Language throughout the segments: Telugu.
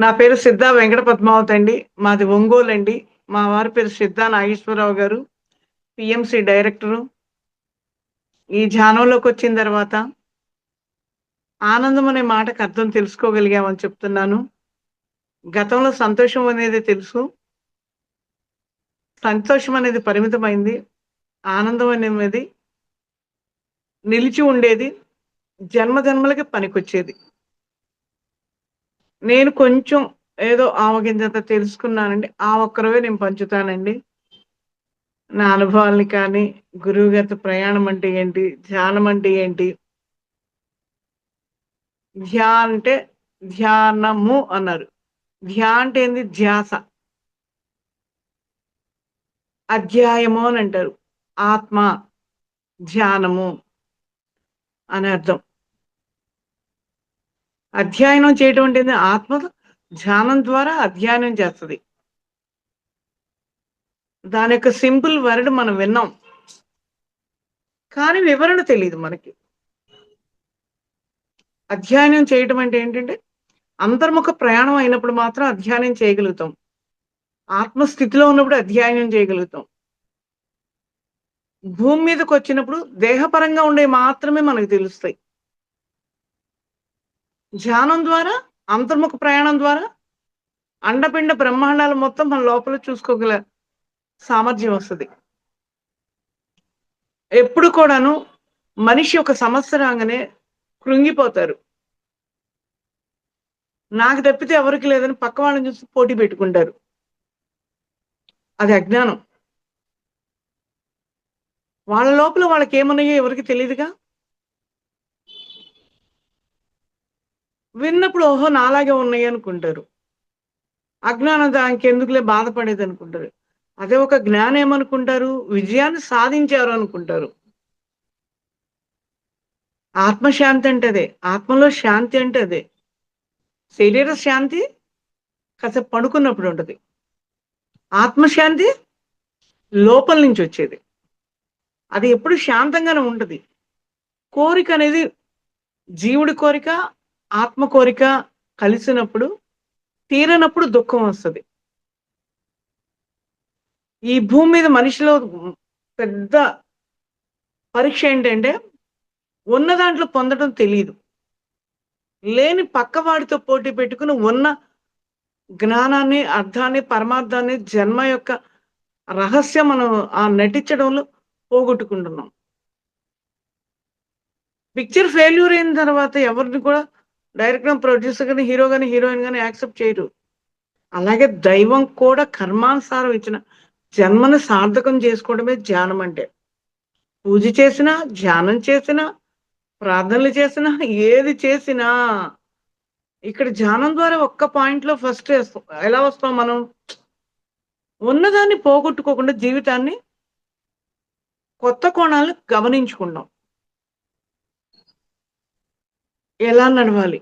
నా పేరు సిద్ధా వెంకట పద్మావతి అండి. మాది ఒంగోలండి. మా వారి పేరు సిద్ధా నాగేశ్వరరావు గారు. PMC director. ఈ ధ్యానంలోకొచ్చిన తర్వాత ఆనందం అనే మాటకు అర్థం తెలుసుకోగలిగామని చెప్తున్నాను. గతంలో సంతోషం అనేది తెలుసు. సంతోషం అనేది పరిమితమైంది. ఆనందం అనేది నిలిచి ఉండేది. జన్మజన్మలకి పనికొచ్చేది. నేను కొంచెం ఏదో ఆవగింజంత తెలుసుకున్నానండి. ఆ ఒక్కరోవే నేను పంచుతానండి. నా అనుభవాల్ని కానీ, గురువుగారితో ప్రయాణం అంటే ఏంటి? ధ్యానం అంటే ఏంటి? అంటే ధ్యానము అన్నారు. అంటే ఏంది? ధ్యాస. అధ్యాయము అని అంటారు. ఆత్మ, ధ్యానము అని అర్థం. అధ్యయనం చేయటం అంటే ఏంది? ఆత్మ ధ్యానం ద్వారా అధ్యయనం చేస్తది. దాని యొక్క సింపుల్ వర్డ్ మనం విన్నాం. కానీ వివరణ తెలీదు మనకి. అధ్యయనం చేయటం అంటే ఏంటంటే, అంతర్ముఖ ప్రయాణం అయినప్పుడు మాత్రం అధ్యయనం చేయగలుగుతాం. ఆత్మస్థితిలో ఉన్నప్పుడు అధ్యయనం చేయగలుగుతాం. భూమి మీదకొచ్చినప్పుడు దేహపరంగా ఉండేవి మాత్రమే మనకు తెలుస్తాయి. ధ్యానం ద్వారా, అంతర్ముఖ ప్రయాణం ద్వారా అండపిండ బ్రహ్మాండాలు మొత్తం మన లోపల చూసుకోగల సామర్థ్యం వస్తది. ఎప్పుడు కూడాను మనిషి ఒక సమస్య రాగానే కృంగిపోతారు. నాకు తప్పితే ఎవరికి లేదని పక్క వాళ్ళని చూసి పోటీ పెట్టుకుంటారు. అది అజ్ఞానం. వాళ్ళ లోపల వాళ్ళకేమున్నాయో ఎవరికీ తెలీదుగా. విన్నప్పుడు ఓహో! నాలాగే ఉన్నాయి అనుకుంటారు. అజ్ఞానం దానికెందుకులే బాధపడేదనుకుంటారు. అదే ఒక జ్ఞాని ఏమనుకుంటారు? విజయాన్ని సాధించారు అనుకుంటారు. ఆత్మశాంతి అంటే అదే. ఆత్మలో శాంతి అంటే అదే. శరీర శాంతి కాసేపు పడుకున్నప్పుడు ఉంటది. ఆత్మశాంతి లోపల నుంచి వచ్చేది. అది ఎప్పుడు శాంతంగానే ఉంటది. కోరిక అనేది జీవుడి కోరిక, ఆత్మ కోరిక కలిసినప్పుడు, తీరనప్పుడు దుఃఖం వస్తది. ఈ భూమి మీద మనిషిలో పెద్ద పరీక్ష ఏంటంటే, ఉన్న దాంట్లో పొందడం తెలీదు. లేని పక్కవాడితో పోటీ పెట్టుకొని ఉన్న జ్ఞానాన్ని, అర్థాన్ని, పరమార్థాన్ని, జన్మ యొక్క రహస్యం మనం నటించడంలో పోగొట్టుకుంటున్నాం. పిక్చర్ ఫెయిల్యూర్ అయిన తర్వాత ఎవరిని కూడా డైరెక్ట్‌గా ప్రొడ్యూసర్ గాని, హీరో గాని, హీరోయిన్ గాని యాక్సెప్ట్ చేయరు. అలాగే దైవం కూడా కర్మానుసారం ఇచ్చిన జన్మను సార్థకం చేసుకోవడమే ధ్యానం అంటే. పూజ చేసినా, ధ్యానం చేసినా, ప్రార్థనలు చేసినా, ఏది చేసినా ఇక్కడ ధ్యానం ద్వారా ఒక్క పాయింట్‌లో ఫస్ట్ ఎలా వస్తాం మనం? ఉన్నదాన్ని పోగొట్టుకోకుండా జీవితాన్ని కొత్త కోణాలు గమనించుకుంటాం. ఎలా నడవాలి?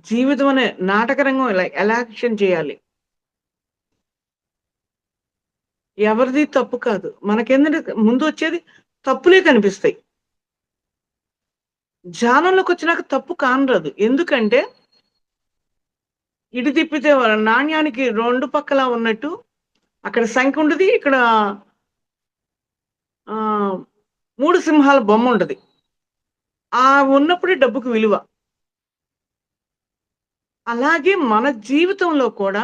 జీవితం అనే నాటకరంగం ఎలా యాక్షన్ చేయాలి? ఎవరిది తప్పు కాదు. మనకేందంటే ముందు వచ్చేది తప్పులే కనిపిస్తాయి. ధ్యానంలోకొచ్చినాక తప్పు కానరాదు. ఎందుకంటే ఇటు తిప్పితే నాణ్యానికి 2 పక్కలా ఉన్నట్టు అక్కడ సంఖ్య ఉంటది. ఇక్కడ 3 సింహాల బొమ్ముంటది. ఉన్నప్పుడే డబ్బుకి విలువ. అలాగే మన జీవితంలో కూడా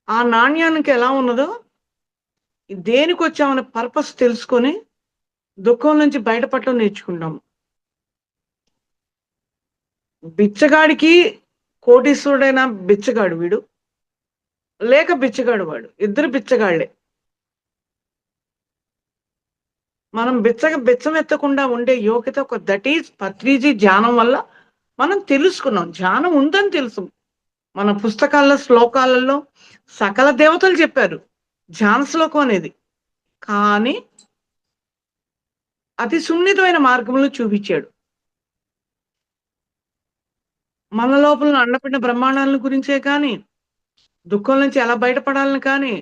ఆ నాణ్యానికి ఎలా ఉన్నదో దేనికొచ్చామనే పర్పస్ తెలుసుకొని దుఃఖం నుంచి బయటపడటం నేర్చుకుంటాం. బిచ్చగాడికి కోటీశ్వరుడైన బిచ్చగాడు వీడు. లేక బిచ్చగాడు వాడు. ఇద్దరు బిచ్చగాళ్ళే. మనం బిచ్చం ఎత్తకుండా ఉండే యోగ్యత దట్ ఈజ్ పత్రిజీ ధ్యానం వల్ల మనం తెలుసుకున్నాం. ధ్యానం ఉందని తెలుసు. మన పుస్తకాల్లో, శ్లోకాలలో సకల దేవతలు చెప్పారు. ధ్యాన శ్లోకం అనేది. కానీ అతి సున్నితమైన మార్గంలో చూపించాడు. మన లోపల అండపిండ బ్రహ్మాండాల గురించే కానీ, దుఃఖం నుంచి ఎలా బయటపడాలని కానీ,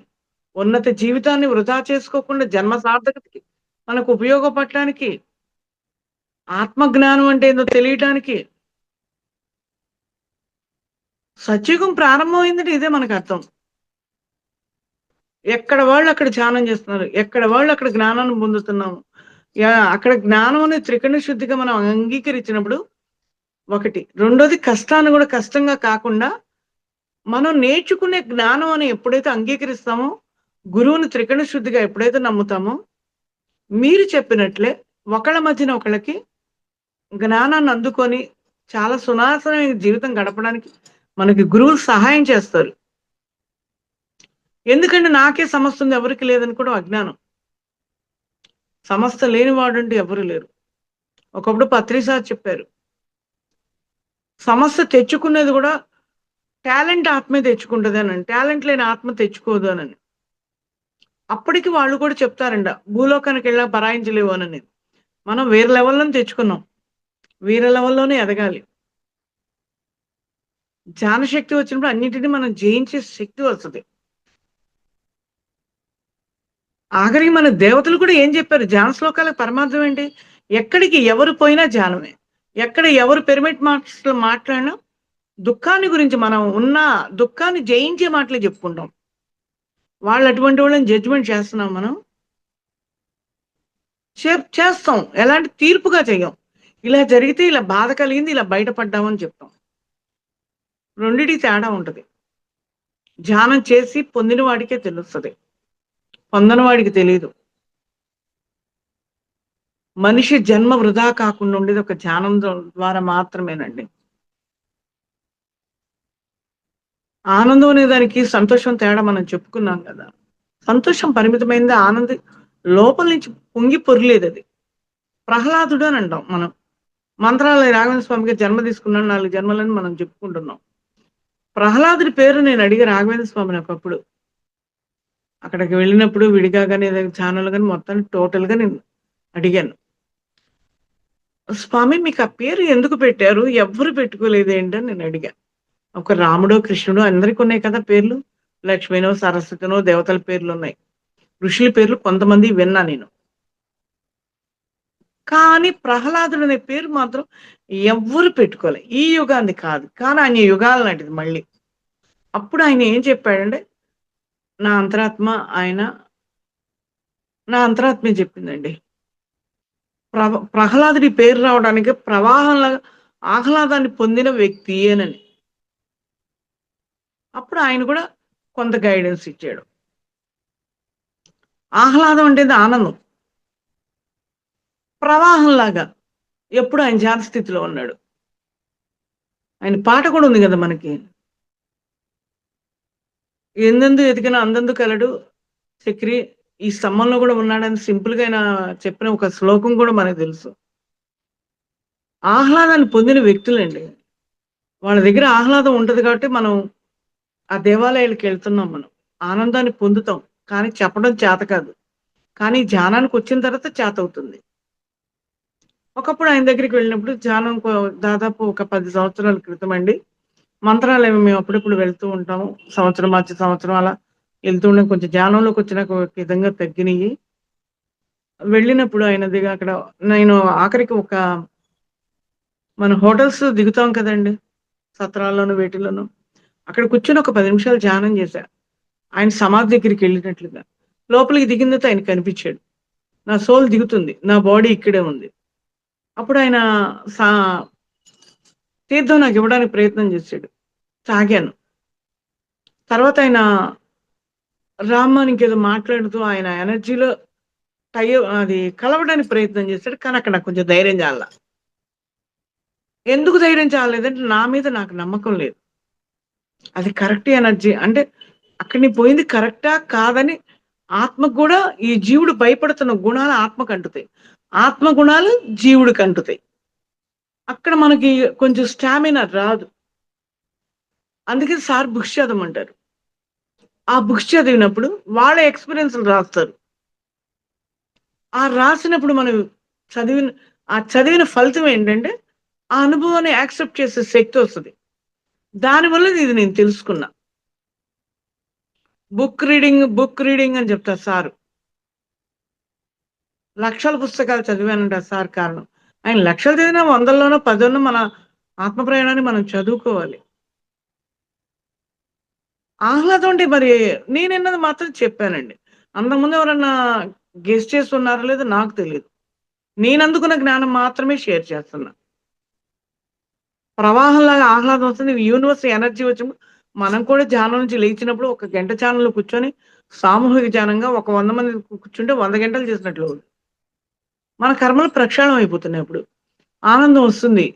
ఉన్నత జీవితాన్ని వృధా చేసుకోకుండా జన్మ సార్థకతకి మనకు ఉపయోగపడటానికి, ఆత్మజ్ఞానం అంటే ఏందో తెలియటానికి సత్యుగం ప్రారంభమైందంటే ఇదే మనకు అర్థం. ఎక్కడ వాళ్ళు అక్కడ ధ్యానం చేస్తున్నారు. ఎక్కడ వాళ్ళు అక్కడ జ్ఞానాన్ని పొందుతున్నాము. అక్కడ జ్ఞానం అనే త్రికరణ శుద్ధిగా మనం అంగీకరించినప్పుడు ఒకటి. రెండోది కష్టాన్ని కూడా కష్టంగా కాకుండా మనం నేర్చుకునే జ్ఞానం అని ఎప్పుడైతే అంగీకరిస్తామో, గురువుని త్రికరణ శుద్ధిగా ఎప్పుడైతే నమ్ముతామో, మీరు చెప్పినట్లే ఒకళ్ళ మధ్యన ఒకళ్ళకి జ్ఞానాన్ని అందుకొని చాలా సునాసనమైన జీవితం గడపడానికి మనకి గురువులు సహాయం చేస్తారు. ఎందుకంటే నాకే సమస్య ఉంది ఎవరికి లేదనుకోవడం అజ్ఞానం. సమస్య లేనివాడంటూ ఎవరు లేరు. ఒకప్పుడు పత్రి సార్ చెప్పారు. సమస్య తెచ్చుకునేది కూడా టాలెంట్ ఆత్మే తెచ్చుకుంటది అని. టాలెంట్ లేని ఆత్మ తెచ్చుకోదు అని. అప్పటికి వాళ్ళు కూడా చెప్తారంట. భూలోకానికి వెళ్ళా బరాయించలేవు అని. మనం వేరే లెవెల్‌లోనే తెచ్చుకున్నాం. వేరే లెవెల్‌లోనే ఎదగాలి. ధ్యాన శక్తి వచ్చినప్పుడు అన్నిటిని మనం జయించే శక్తి వస్తది. ఆఖరికి మన దేవతలు కూడా ఏం చెప్పారు? ధ్యాన శ్లోకాల పరమార్థం ఏంటి? ఎక్కడికి ఎవరు పోయినా ధ్యానమే. ఎక్కడ ఎవరు పిరమిడ్ మాస్టర్లు మాట్లాడినా దుఃఖాన్ని గురించి మనం ఉన్న దుఃఖాన్ని జయించే మాటలే చెప్పుకుంటాం. వాళ్ళు అటువంటి వాళ్ళని జడ్జిమెంట్ చేస్తున్నాం మనం. చేస్తాం. ఎలాంటి తీర్పుగా చెయ్యం. ఇలా జరిగితే ఇలా బాధ కలిగింది, ఇలా బయటపడ్డామని చెప్తాం. రెండిటికి తేడా ఉంటది. ధ్యానం చేసి పొందిన వాడికే తెలుస్తది. పొందని వాడికి తెలీదు. మనిషి జన్మ వృధా కాకుండా ఉండేది ఒక ధ్యానం ద్వారా మాత్రమేనండి. ఆనందం అనే దానికి సంతోషం తేడా మనం చెప్పుకున్నాం కదా! సంతోషం పరిమితమైనది, ఆనందం లోపల నుంచి పొంగి పొర్లేదది. ప్రహ్లాదుడు అని అంటాం మనం. మంత్రాలయ రాఘవేంద్ర స్వామికి జన్మ తీసుకున్నాడు 4 జన్మలని మనం చెప్పుకుంటున్నాం. ప్రహ్లాదుడి పేరు నేను అడిగా రాఘవేంద్ర స్వామిని ఒకప్పుడు. అక్కడికి వెళ్ళినప్పుడు విడిగా గాని, ఏదైనా ఛానల్ గాని మొత్తానికి టోటల్‌గా నేను అడిగాను. స్వామి మీకు ఆ పేరు ఎందుకు పెట్టారు? ఎవ్వరు పెట్టుకోలేదేంటి అని నేను అడిగా. ఒక రాముడో, కృష్ణుడో అందరికి ఉన్నాయి కదా పేర్లు. లక్ష్మినో, సరస్వతినో దేవతల పేర్లున్నాయి. ఋషుల పేర్లు కొంతమంది విన్నా నేను. కానీ ప్రహ్లాదుడు అనే పేరు మాత్రం ఎవ్వరు పెట్టుకోలే. ఈ యుగాన్ని కాదు. కానీ ఆయన యుగాల నాటిది మళ్ళీ. అప్పుడు ఆయన ఏం చెప్పాడంటే, నా అంతరాత్మ ఆయన నా అంతరాత్మే చెప్పిందండి. ప్రహ్లాదుడి పేరు రావడానికి ప్రవాహంలాగా ఆహ్లాదాన్ని పొందిన వ్యక్తి అనని. అప్పుడు ఆయన కూడా కొంత గైడెన్స్ ఇచ్చాడు. ఆహ్లాదం అంటేది ఆనందం. ప్రవాహంలాగా ఎప్పుడు ఆయన ధ్యాన స్థితిలో ఉన్నాడు. ఆయన పాట కూడా ఉంది కదా మనకి. ఎందెందు ఎతికినా అందందు కలడు చక్రి ఈ స్తంభంలో కూడా ఉన్నాడని సింపుల్‌గా ఆయన చెప్పిన ఒక శ్లోకం కూడా మనకు తెలుసు. ఆహ్లాదాన్ని పొందిన వ్యక్తులండి. వాళ్ళ దగ్గర ఆహ్లాదం ఉంటది కాబట్టి మనం ఆ దేవాలయాలకెళ్తున్నాం మనం. ఆనందాన్ని పొందుతాం. కానీ చెప్పడం చేత కాదు. కానీ ధ్యానానికొచ్చిన తర్వాత చేతవుతుంది. ఒకప్పుడు ఆయన దగ్గరికి వెళ్ళినప్పుడు ధ్యానం దాదాపు ఒక 10 సంవత్సరాల క్రితమండి. మంత్రాలయం మేము అప్పుడప్పుడు వెళ్తూ ఉంటాము. సంవత్సరం మార్చి సంవత్సరం అలా వెళ్తూ ఉండం. కొంచెం ధ్యానంలోకొచ్చినాక ఒక విధంగా తగ్గినియి. వెళ్ళినప్పుడు ఆయన దగ్గర అక్కడ నేను ఆఖరికి మన హోటల్స్ దిగుతాం కదండీ! సత్రాల్లోను, వేటిల్లోను. అక్కడ కూర్చొని ఒక 10 నిమిషాలు ధ్యానం చేశా. ఆయన సమాధి దగ్గరికెళ్ళినట్లుగా. లోపలికి దిగిన తర్వాత ఆయన కనిపిచ్చాడు. నా సోల్ దిగుతుంది. నా బాడీ ఇక్కడే ఉంది. అప్పుడు ఆయన సా తీర్థం నాకివ్వడానికి ప్రయత్నం చేశాడు. తాగాను. తర్వాత ఆయన రామ్మా అని ఇంకేదో మాట్లాడుతూ ఆయన ఎనర్జీలో అది కలవడానికి ప్రయత్నం చేశాడు. కానీ అక్కడ నాకు కొంచెం ధైర్యం చాలల. ఎందుకు ధైర్యం చాలలేదంటే నా మీద నాకు నమ్మకం లేదు. అది కరెక్ట్ ఎనర్జీ. అంటే అక్కడ నేను పోయింది కరెక్టా? కాదని ఆత్మకు గూడా ఈ జీవుడు భయపడుతున్న గుణాలు ఆత్మకంటుతాయి. ఆత్మ గుణాలు జీవుడికంటుతాయి. అక్కడ మనకి కొంచెం స్టామినా రాదు. అందుకే సార్ బుక్స్ చదవమంటారు. ఆ బుక్స్ చదివినప్పుడు వాళ్ళ ఎక్స్‌పీరియన్స్‌లు రాస్తారు. ఆ రాసినప్పుడు మనం చదివిన ఫలితం ఏంటంటే, ఆ అనుభవాన్ని యాక్సెప్ట్ చేసే శక్తొస్తది. దానివల్ల ఇది నేను తెలుసుకున్నా. బుక్ రీడింగ్ అని చెప్తారు సారు. లక్షల పుస్తకాలు చదివానంటారు సార్ కారణం. ఆయన లక్షలు చదివినా వందల్లోనో, పదోనో మన ఆత్మ ప్రయాణాన్ని మనం చదువుకోవాలి. ఆహ్లాదం అంటే మరి నేనిన్నది మాత్రం చెప్పానండి. అంతకుముందు ఎవరన్నా గెస్ చేసున్నారో లేదో నాకు తెలీదు. నేనందుకున్న జ్ఞానం మాత్రమే షేర్ చేస్తున్నా. ప్రవాహంలాగా ఆహ్లాదం వస్తుంది. యూనివర్స్ ఎనర్జీ వచ్చినప్పుడు మనం కూడా ధ్యానం నుంచి లేచినప్పుడు ఒక గంట ధ్యానంలో కూర్చొని సామూహిక ధ్యానంగా ఒక 100 మంది కూర్చుంటే 100 గంటలు చేసినట్లు అవుద్ది. మన కర్మలు ప్రక్షాళన అయిపోతున్నాయి అప్పుడు. ఆనందం వస్తుంది.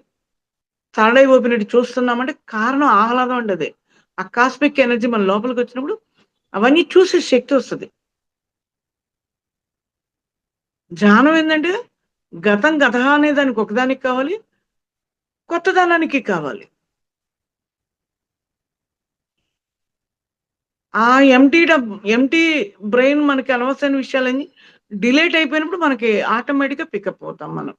థర్డ్ ఐ ఓపెన్ చూస్తున్నామంటే కారణం ఆహ్లాదం అంటే అదే. ఆ కాస్మిక్ ఎనర్జీ మన లోపలికొచ్చినప్పుడు అవన్నీ చూసే శక్తి వస్తది. ధ్యానం ఏందంటే గతం గతహ అనే దానికి ఒకదానికి కావాలి. కొత్తదనానికి కావాలి. ఆ ఎంప్టీ బ్రెయిన్ మనకి అనవసరమైన విషయాలన్నీ డిలీట్ అయిపోయినప్పుడు మనకి ఆటోమేటిక్‌గా పికప్ అవుతాం మనం.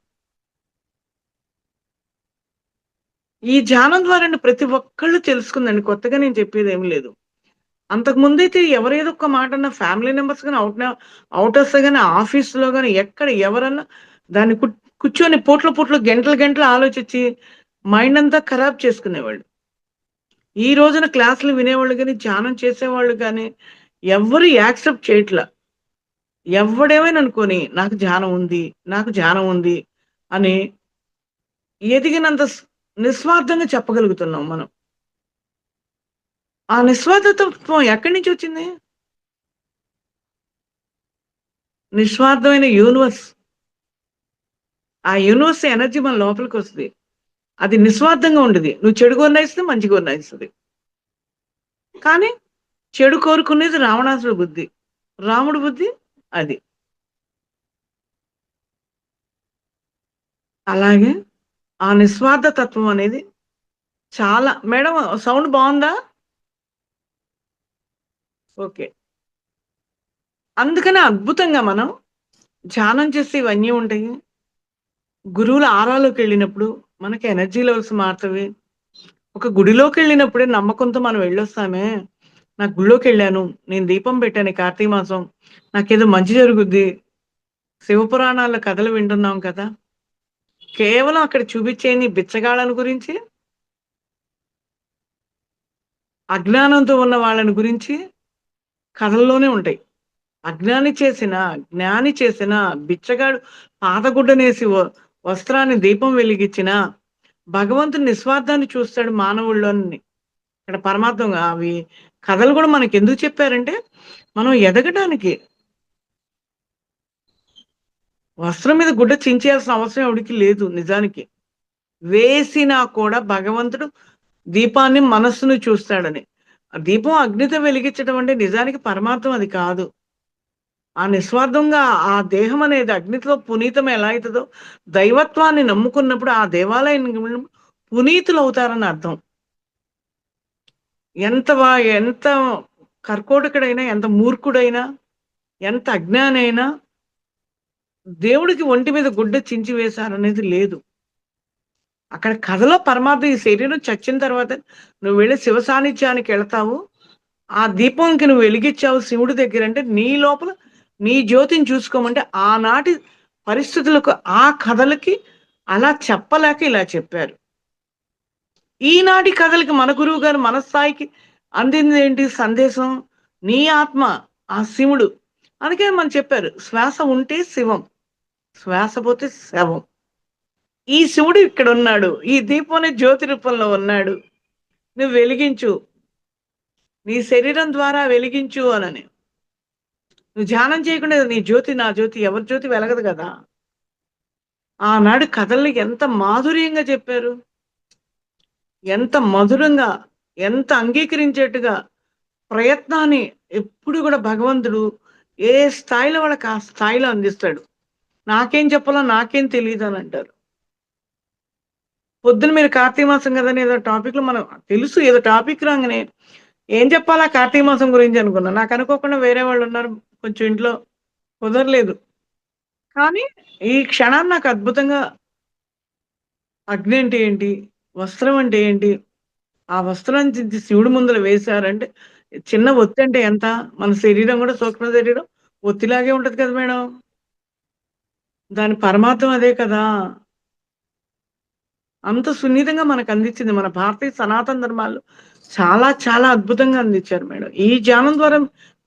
ఈ ధ్యానం ద్వారానే ప్రతి ఒక్కళ్ళు తెలుసుకుందండి. కొత్తగా నేను చెప్పేదేమి లేదు. అంతకుముందైతే ఎవరేదో ఒక్క మాటన్నా ఫ్యామిలీ మెంబర్స్ గాని, ఔటర్స్ గాని, ఆఫీస్‌లో గాని ఎక్కడ ఎవరన్నా దాన్ని కూర్చొని పూటలు గంటలు గంటలు ఆలోచించి మైండ్ అంతా ఖరాబ్ చేసుకునేవాళ్ళు. ఈ రోజున క్లాసులు వినేవాళ్ళు గాని, ధ్యానం చేసేవాళ్ళు గాని ఎవ్వరు యాక్సెప్ట్ చేయట్లా. ఎవ్వడేమైనా అనుకోని నాకు ధ్యానం ఉంది అని ఎదిగినంత నిస్వార్థంగా చెప్పగలుగుతున్నాం మనం. ఆ నిస్వార్థతత్వం ఎక్కడి నుంచొచ్చింది? నిస్వార్థమైన యూనివర్స్. ఆ యూనివర్స్ ఎనర్జీ మన లోపలికొస్తది. అది నిస్వార్థంగా ఉంటది. నువ్వు చెడు కోరినా ఇస్తది, మంచి కోరినా ఇస్తది. కానీ చెడు కోరుకునేది రావణాసురుడి బుద్ధి. రాముడి బుద్ధి అది. అలాగే ఆ నిస్వార్థ తత్వం అనేది చాలా మేడం సౌండ్ బావుందా? ఓకే. అందుకనే అద్భుతంగా మనం ధ్యానం చేస్తే ఇవన్నీ ఉంటాయి. గురువుల ఆరాలోకెళ్ళినప్పుడు మనకి ఎనర్జీ లెవెల్స్ మారతవి. ఒక గుడిలోకెళ్ళినప్పుడే నమ్మకంతో మనం వెళ్ళొస్తామే. నా గుడిలోకెళ్ళాను. నేను దీపం పెట్టాను ఈ కార్తీక మాసం. నాకేదో మంచి జరుగుద్ది. శివపురాణాల కథలు వింటున్నాం కదా! కేవలం అక్కడ చూపిచ్చేయన్ని బిచ్చగాళ్ళని గురించి, అజ్ఞానంతో ఉన్న వాళ్ళని గురించి కథల్లోనే ఉంటాయి. అజ్ఞాని చేసిన, జ్ఞాని చేసిన, బిచ్చగాడు పాతగుడ్డనేసి వస్త్రాన్ని దీపం వెలిగిచ్చినా, భగవంతుడు నిస్వార్థాన్ని చూస్తాడు మానవుల్లోని. ఇక్కడ పరమార్థం అవి కథలు గూడా మనకెందుకు చెప్పారంటే, మనం ఎదగటానికి. వస్త్రం మీద గుడ్డ చించేయాల్సిన అవసరం ఎవడికి లేదు నిజానికి. వేసినా కూడా భగవంతుడు దీపాన్ని, మనస్సును చూస్తాడని. ఆ దీపం అగ్నితో వెలిగించడం అంటే నిజానికి పరమార్థం అది కాదు. ఆ నిస్వార్థంగా ఆ దేహం అనేది అగ్నితో పునీతం ఎలా అయితదో, దైవత్వాన్ని నమ్ముకున్నప్పుడు ఆ దేవాలయం పునీతులవుతారని అర్థం. ఎంత వా ఎంత కర్కోటకుడైనా, ఎంత మూర్ఖుడైనా, ఎంత అజ్ఞాని అయినా దేవుడికి ఒంటి మీద గుడ్డ చించి వేశారనేది లేదు. అక్కడ కథలో పరమార్థం ఈ శరీరం చచ్చిన తర్వాత నువ్వు వెళ్లి శివ సాన్నిధ్యానికెళతావు. ఆ దీపంకి నువ్వు వెలిగిచ్చావు శివుడి దగ్గరంటే నీ లోపల నీ జ్యోతిని చూసుకోమంటే ఆనాటి పరిస్థితులకు ఆ కథలకి అలా చెప్పలేక ఇలా చెప్పారు. ఈనాటి కథలకి మన గురువుగారు మన స్థాయికి అందిందేంటి సందేశం? నీ ఆత్మ ఆ శివుడు. అందుకే మనం చెప్పారు. శ్వాస ఉంటే శివం. శ్వాస పోతే శవం. ఈ శివుడు ఇక్కడున్నాడు. ఈ దీపం అనే జ్యోతి రూపంలో ఉన్నాడు. నువ్వు వెలిగించు. నీ శరీరం ద్వారా వెలిగించు అనని. నువ్వు ధ్యానం చేయకుండా నీ జ్యోతి, నా జ్యోతి ఎవరి జ్యోతి వెలగదు గదా! ఆనాడు కథల్ని ఎంత మాధుర్యంగా చెప్పారు. ఎంత మధురంగా, ఎంత అంగీకరించేట్టుగా ప్రయత్నాన్ని ఎప్పుడు గూడా భగవంతుడు ఏ స్థాయిలో వాళ్ళకి ఆ స్థాయిలో అందిస్తాడు. నాకేం చెప్పాలో నాకేం తెలీదనంటారు. పొద్దున మీరు కార్తీక మాసం గదని ఏదో టాపిక్‌లో మనం తెలుసు ఏదో టాపిక్ రాంగానే ఏం చెప్పాలా కార్తీక మాసం గురించి అనుకున్నా. నాకనుకోకుండా వేరే వాళ్ళున్నారు కొంచెం ఇంట్లో కుదరలేదు. కానీ ఈ క్షణాన్ని నాకు అద్భుతంగా అగ్ని అంటే ఏంటి? వస్త్రం అంటే ఏంటి? ఆ వస్త్రాన్ని చించి శివుడి ముందల వేశారంటే చిన్న ఒత్తంటే ఎంత? మన శరీరం గూడా సూక్ష్మ శరీరం ఒత్తిలాగే ఉంటది కదా మేడం. దాని పరమార్థం అదే కదా! అంత సున్నితంగా మనకందిచ్చింది మన భారతీయ సనాతన ధర్మాల్లో చాలా చాలా అద్భుతంగా అందించారు మేడం. ఈ ధ్యానం ద్వారా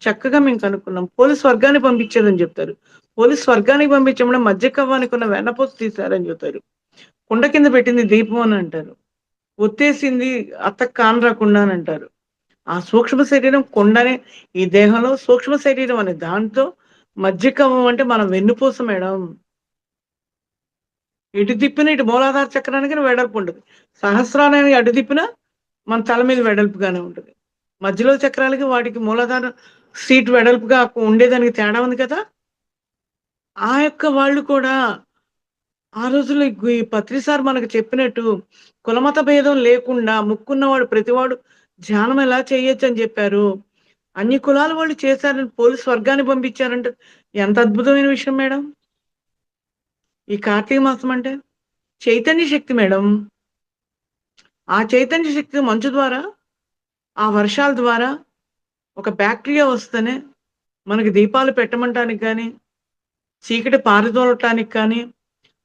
చక్కగా మేము కనుక్కున్నాం. పోలీస్ వర్గానికి పంపించేదని చెప్తారు. పోలీస్ వర్గానికి పంపించమని మధ్య కవ్వానికి ఉన్న వెన్నపూస తీశారని చెప్తారు. కుండ కింద పెట్టింది దీపం అని అంటారు. ఒత్తేసింది అత్తకు కాను రాకుండా అని అంటారు. ఆ సూక్ష్మ శరీరం కుండనే ఈ దేహంలో సూక్ష్మ శరీరం అనే దాంతో మధ్య కవ్వం అంటే మన వెన్నుపూస మేడం. ఎటు తిప్పినా ఇటు మూలాధార చక్రానికి వెడల్పు ఉంటది. సహస్రారానికి అటు తిప్పినా మన తల మీద వెడల్పుగానే ఉంటది. మధ్యలో చక్రాలకి వాటికి మూలాధార సీట్ వెడల్పుగా ఉండేదానికి తేడా ఉంది కదా! ఆ యొక్క వాళ్ళు కూడా ఆ రోజుల్లో ఈ పత్రి సార్ మనకు చెప్పినట్టు కులమత భేదం లేకుండా ముక్కున్నవాడు ప్రతివాడు ధ్యానం ఎలా చేయొచ్చని చెప్పారు. అన్ని కులాల వాళ్ళు చేశారని పోలీస్ వర్గాన్ని పంపించారంటే ఎంత అద్భుతమైన విషయం మేడం. ఈ కార్తీక మాసం అంటే చైతన్య శక్తి మేడం. ఆ చైతన్య శక్తి మంచు ద్వారా, ఆ వర్షాల ద్వారా ఒక బ్యాక్టీరియా వస్తేనే మనకి దీపాలు పెట్టమంటానికి గాని, చీకటి పారదోలటానికి కానీ,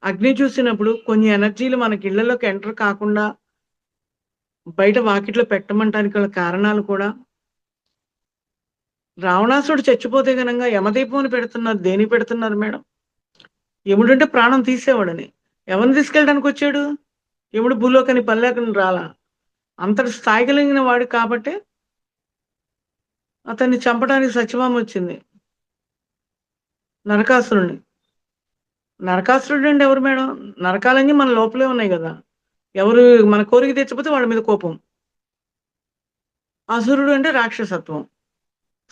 అగ్ని చూసినప్పుడు కొన్ని ఎనర్జీలు మనకి ఇళ్లలోకి ఎంటర్ కాకుండా బయట వాకిట్లో పెట్టమంటానికి గల కారణాలు కూడా రావణాసురుడు చచ్చిపోతే గనంగా యమదీపం అని పెడుతున్నారు. దేనికి పెడుతున్నారు మేడం? యముడంటే ప్రాణం తీసేవాడని. ఎవరిని తీసుకెళ్ళడానికి వచ్చాడు? యముడు భూలోకానికి పనిలేకుండా రాలా. అంతటి స్థాయి కలిగిన వాడు కాబట్టే అతన్ని చంపడానికి సత్యభామ వచ్చింది. నరకాసురుడిని. నరకాసురుడు అంటే ఎవరు మేడం? నరకాలన్నీ మన లోపలే ఉన్నాయి గదా! ఎవరు మన కోరిక తీర్చకపోతే వాళ్ళ మీద కోపం. అసురుడు అంటే రాక్షసత్వం.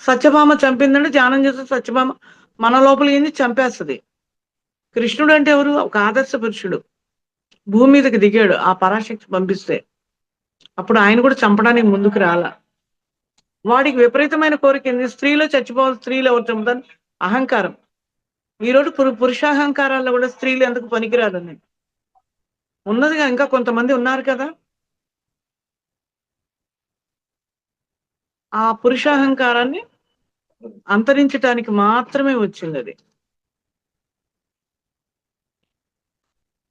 సత్యభామ చంపిందంటే ధ్యానం చేస్తే సత్యభామ మన లోపల ఏంది చంపేస్తది. కృష్ణుడు అంటే ఎవరు? ఒక ఆదర్శ పురుషుడు. భూమి మీదకి దిగాడు ఆ పరాశక్తి పంపిస్తే. అప్పుడు ఆయన కూడా చంపడానికి ముందుకు రాలా. వాడికి విపరీతమైన కోరికేంది? స్త్రీలో చచ్చిపోవాలి. స్త్రీలు ఎవరు చంపుతారు? అహంకారం. ఈరోజు పురుషాహంకారాల్లో కూడా స్త్రీలు ఎందుకు పనికిరాదని. ఉన్నదిగా ఇంకా కొంతమంది ఉన్నారు కదా! ఆ పురుషాహంకారాన్ని అంతరించటానికి మాత్రమే వచ్చిందది.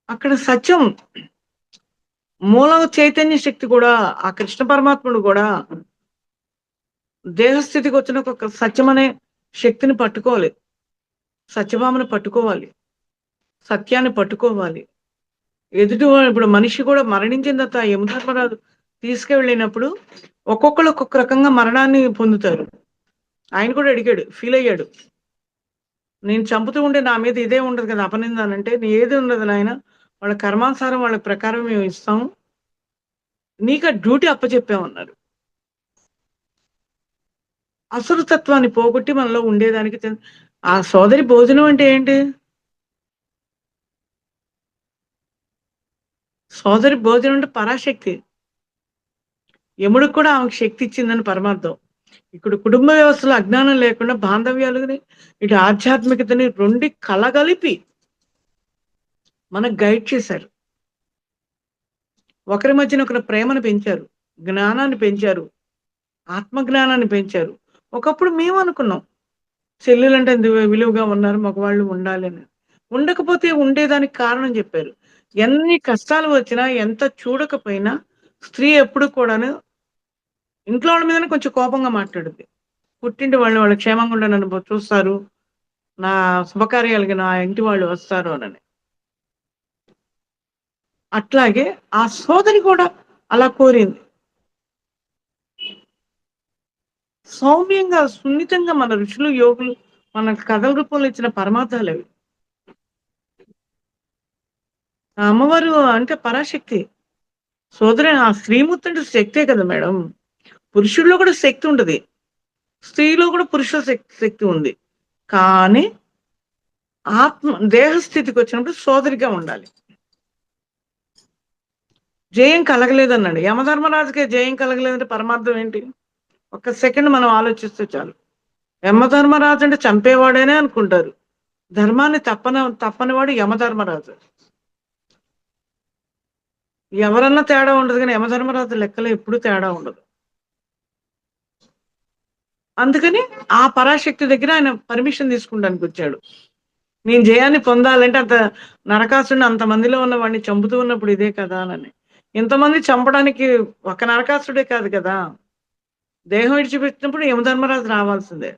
అక్కడ సత్యం మూల చైతన్య శక్తి కూడా ఆ కృష్ణ పరమాత్ముడు కూడా దేహస్థితికి వచ్చిన ఒక సత్యం అనే శక్తిని పట్టుకోవాలి. సత్యభామను పట్టుకోవాలి. సత్యాన్ని పట్టుకోవాలి. ఇప్పుడు మనిషి కూడా మరణించిన తర్వాత యమధర్మరాజు తీసుకువెళ్ళినప్పుడు ఒక్కొక్కళ్ళు ఒక్కొక్క రకంగా మరణాన్ని పొందుతారు. ఆయన కూడా అడిగాడు, ఫీల్ అయ్యాడు. నేను చంపుతూ ఉంటే నా మీద ఇదే ఉండదు కదా అపనింద అనంటే, ఏది ఉండదు నాయన. వాళ్ళ కర్మానుసారం వాళ్ళ ప్రకారం మేము ఇస్తాము. నీకు ఆ డ్యూటీ అప్పచెప్పామన్నారు. అసురతత్వాన్ని పోగొట్టి మనలో ఉండేదానికి ఆ సోదరి భోజనం అంటే ఏంటి? సోదరి భోజనం అంటే పరాశక్తి. యముడికి కూడా ఆమెకు శక్తి ఇచ్చిందని పరమార్థం. ఇక్కడ కుటుంబ వ్యవస్థలో అజ్ఞానం లేకుండా బాంధవ్యాలని ఇటు ఆధ్యాత్మికతని రెండు కలగలిపి మనకు గైడ్ చేశారు. ఒకరి మధ్యన ఒకరి ప్రేమను పెంచారు, జ్ఞానాన్ని పెంచారు, ఆత్మజ్ఞానాన్ని పెంచారు. ఒకప్పుడు మేము అనుకున్నాం చెల్లెలంటే విలువగా ఉన్నారు, మగవాళ్ళు ఉండాలి అని. ఉండకపోతే ఉండేదానికి కారణం చెప్పారు. ఎన్ని కష్టాలు వచ్చినా, ఎంత చూడకపోయినా స్త్రీ ఎప్పుడు కూడాను ఇంట్లో వాళ్ళ మీదనే కొంచెం కోపంగా మాట్లాడుద్ది. పుట్టింటి వాళ్ళు వాళ్ళ క్షేమంగా ఉండ నన్ను చూస్తారు, నా శుభకార్యాలకి నా ఇంటి వాళ్ళు వస్తారు అని. అట్లాగే ఆ సోదరి కూడా అలా కోరింది. సౌమ్యంగా, సున్నితంగా మన ఋషులు, యోగులు మన కథల రూపంలో ఇచ్చిన పరమార్థాలు అవి. ఆ అమ్మవారు అంటే పరాశక్తి. సోదరి ఆ శ్రీమూర్తి అంటే శక్తే కదా మేడం. పురుషుల్లో కూడా శక్తి ఉంటది. స్త్రీలో కూడా పురుష శక్తి ఉంది. కానీ దేహస్థితికి వచ్చినప్పుడు సోదరిగా ఉండాలి. జయం కలగలేదన్నాడు. యమధర్మరాజుకే జయం కలగలేదంటే పరమార్థం ఏంటి? ఒక్క సెకండ్ మనం ఆలోచిస్తే చాలు. యమధర్మరాజు అంటే చంపేవాడేనే అనుకుంటారు. ధర్మాన్ని తప్పనివాడు యమధర్మరాజు. ఎవరన్నా తేడా ఉండదు కానీ యమధర్మరాజు లెక్కలో ఎప్పుడు తేడా ఉండదు. అందుకని ఆ పరాశక్తి దగ్గర ఆయన పర్మిషన్ తీసుకుంటానికి వచ్చాడు. నేను జయాన్ని పొందాలంటే అంత నరకాసుడిని అంతమందిలో ఉన్న వాడిని చంపుతూ ఉన్నప్పుడు ఇదే కదా అని. ఇంతమంది చంపడానికి ఒక నరకాసుడే కాదు కదా, దేహం విడిచిపెట్టినప్పుడు యమధర్మరాజు రావాల్సిందే.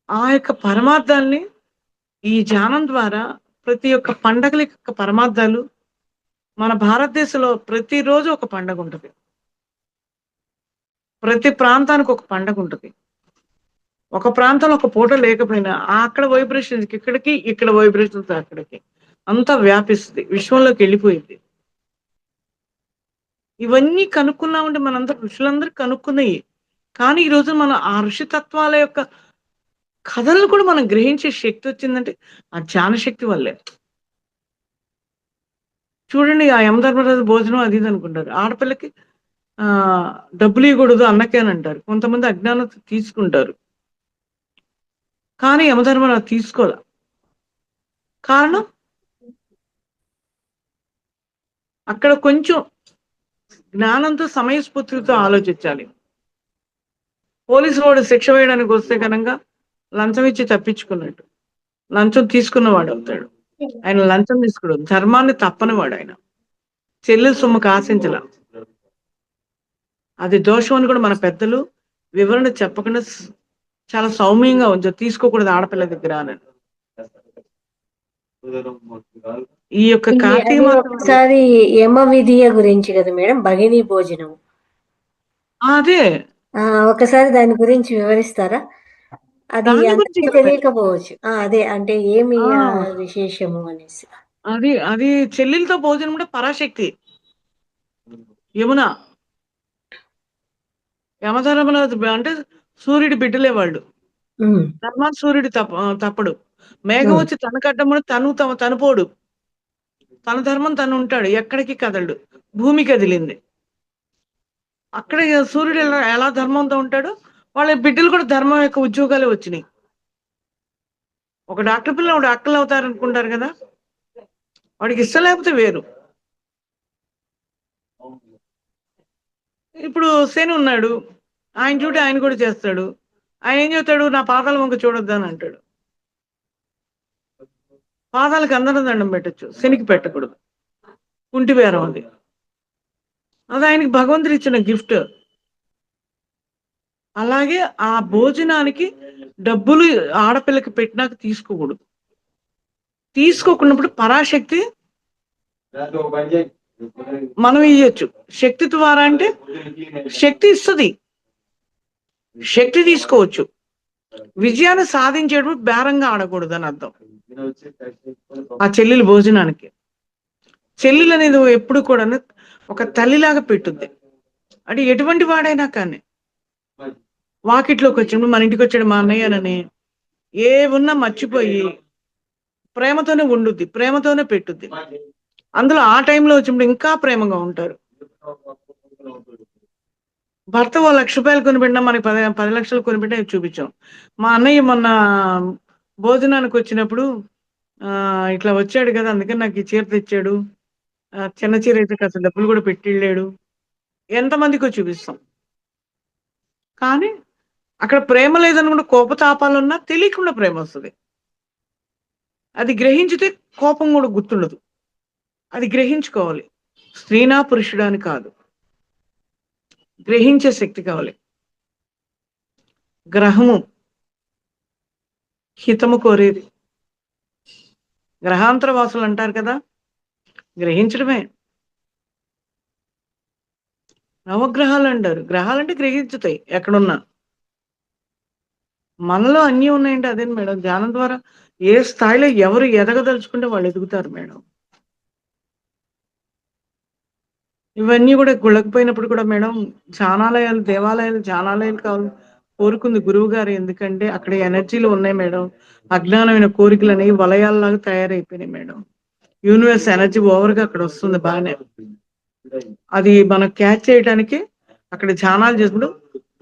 ఆ యొక్క పరమార్థాల్ని ఈ ధ్యానం ద్వారా ప్రతి ఒక్క పండగల యొక్క పరమార్థాలు మన భారతదేశంలో ప్రతిరోజు ఒక పండగ ఉంటుంది. ప్రతి ప్రాంతానికి ఒక పండగ ఉంటుంది. ఒక ప్రాంతంలో ఒక పూట లేకపోయినా అక్కడ వైబ్రేషన్స్ ఇక్కడికి, ఇక్కడ వైబ్రేషన్స్ అక్కడికి అంతా వ్యాపిస్తుంది, విశ్వంలోకి వెళ్ళిపోయింది. ఇవన్నీ కనుక్కున్నామంటే మనందరూ ఋషులందరూ కనుక్కున్నాయి. కానీ ఈ రోజు మనం ఆ ఋషి తత్వాల యొక్క కథలను కూడా మనం గ్రహించే శక్తి వచ్చిందంటే ఆ ధ్యాన శక్తి వల్లే. చూడండి, ఆ యమధర్మరాజు భోజనం అది ఇది అనుకుంటారు. ఆడపిల్లకి డబ్బులు ఇవ్వకూడదు అన్నకేనంటారు. కొంతమంది అజ్ఞానంతో తీసుకుంటారు. కానీ యమధర్మరాజు తీసుకోలే. కారణం అక్కడ కొంచెం జ్ఞానంతో సమయస్ఫూర్తితో ఆలోచించాలి. పోలీసు వాడు శిక్ష వేయడానికి వస్తే కనుక లంచం ఇచ్చి తప్పించుకున్నట్టు లంచం తీసుకున్నవాడు అవుతాడు. ఆయన లంచం తీసుకోవడం ధర్మాన్ని తప్పనివాడు. ఆయన చెల్లెల సొమ్ముకు ఆశించల. అది దోషం అని కూడా మన పెద్దలు వివరణ చెప్పకుండా చాలా సౌమ్యంగా ఉంచారు, తీసుకోకూడదు ఆడపిల్ల దగ్గర అని. ఈ యొక్క కార్తీక మాసం ఒకసారి యమ విధియ గురించి కదా మేడం, భగిని భోజనం. అదే ఒకసారి దాని గురించి వివరిస్తారా? అది అందరికీ తెలియకపోవచ్చు. అదే అంటే ఏమి విశేషము అనేసి. అది చెల్లెలతో భోజనం కూడా పరాశక్తి యమున. యమధర్మరాజు అంటే సూర్యుడి బిడ్డలే వాళ్ళు. ధర్మాన్ని సూర్యుడు తప్పడు. మేఘం వచ్చి తన కట్టమని తను పోడు. తన ధర్మం తను ఉంటాడు, ఎక్కడికి కదలడు. భూమి కదిలింది, అక్కడ సూర్యుడు ఎలా ధర్మంతో ఉంటాడో వాళ్ళ బిడ్డలు కూడా ధర్మం యొక్క ఉద్యోగాలే వచ్చినాయి. ఒక డాక్టర్ పిల్ల వాడు అక్కలు అవుతారు అనుకుంటారు కదా, వాడికి ఇష్టం లేకపోతే వేరు. ఇప్పుడు శని ఉన్నాడు, ఆయన డ్యూటీ ఆయన కూడా చేస్తాడు. ఆయన ఏం చెప్తాడు, నా పాదాల వంక చూడొద్దు అని అంటాడు. పాదాలకు అందరం దండం పెట్టచ్చు, శనికి పెట్టకూడదు. కుంటి బేరం అది. అది ఆయనకి భగవంతుడు ఇచ్చిన గిఫ్ట్. అలాగే ఆ భోజనానికి డబ్బులు ఆడపిల్లకి పెట్టినాక తీసుకోకూడదు. తీసుకోకున్నప్పుడు పరాశక్తి మనం ఇయ్యొచ్చు. శక్తి ద్వారా అంటే శక్తి ఇస్తుంది, శక్తి తీసుకోవచ్చు. విజయాన్ని సాధించేటప్పుడు బేరంగా ఆడకూడదు అని అర్థం. ఆ చెల్లెలు భోజనానికి చెల్లెలు అనేది ఎప్పుడు కూడా ఒక తల్లిలాగా పెట్టుద్ది. అంటే ఎటువంటి వాడైనా కానీ వాకిట్లోకి వచ్చినప్పుడు మన ఇంటికి వచ్చాడు మా అన్నయ్యనని ఏ ఉన్నా మర్చిపోయి ప్రేమతోనే ఉండుద్ది, ప్రేమతోనే పెట్టుద్ది. అందులో ఆ టైంలో వచ్చినప్పుడు ఇంకా ప్రేమగా ఉంటారు. భర్త ఓ 1,00,000 రూపాయలు కొనిపెట్టినా మనకి 10 లక్షలు కొనిపెట్టినా చూపించాం. మా అన్నయ్య మొన్న భోజనానికి వచ్చినప్పుడు ఇట్లా వచ్చాడు కదా, అందుకని నాకు ఈ చీర తెచ్చాడు, చిన్న చీర అయితే కాస్త డబ్బులు కూడా పెట్టి వెళ్ళాడు, ఎంతమందికో చూపిస్తాం. కానీ అక్కడ ప్రేమ లేదని కూడా కోపతాపాలున్నా తెలియకుండా ప్రేమ వస్తుంది. అది గ్రహించితే కోపం కూడా గుర్తుండదు. అది గ్రహించుకోవాలి. స్త్రీనా పురుషుడా అని కాదు, గ్రహించే శక్తి కావాలి. గ్రహము హితము కోరేది. గ్రహాంతర వాసులు అంటారు కదా, గ్రహించడమే. నవగ్రహాలు అంటారు, గ్రహాలంటే గ్రహించుతాయి ఎక్కడున్నా. మనలో అన్నీ ఉన్నాయంటే అదే మేడం. ధ్యానం ద్వారా ఏ స్థాయిలో ఎవరు ఎదగదలుచుకుంటే వాళ్ళు ఎదుగుతారు మేడం. ఇవన్నీ కూడా గుళ్ళకపోయినప్పుడు కూడా మేడం ధ్యానాలయాలు, దేవాలయాలు, ధ్యానాలయాలు కావాలి కోరుకుంది గురువు గారు. ఎందుకంటే అక్కడ ఎనర్జీలు ఉన్నాయి మేడం. అజ్ఞానమైన కోరికలు అనేవి వలయాల్లాగా తయారైపోయినాయి మేడం. యూనివర్స్ ఎనర్జీ ఓవర్గా అక్కడ వస్తుంది బాగానే. అది మనం క్యాచ్ చేయడానికి అక్కడ ధ్యానాలు చేసుకుంటూ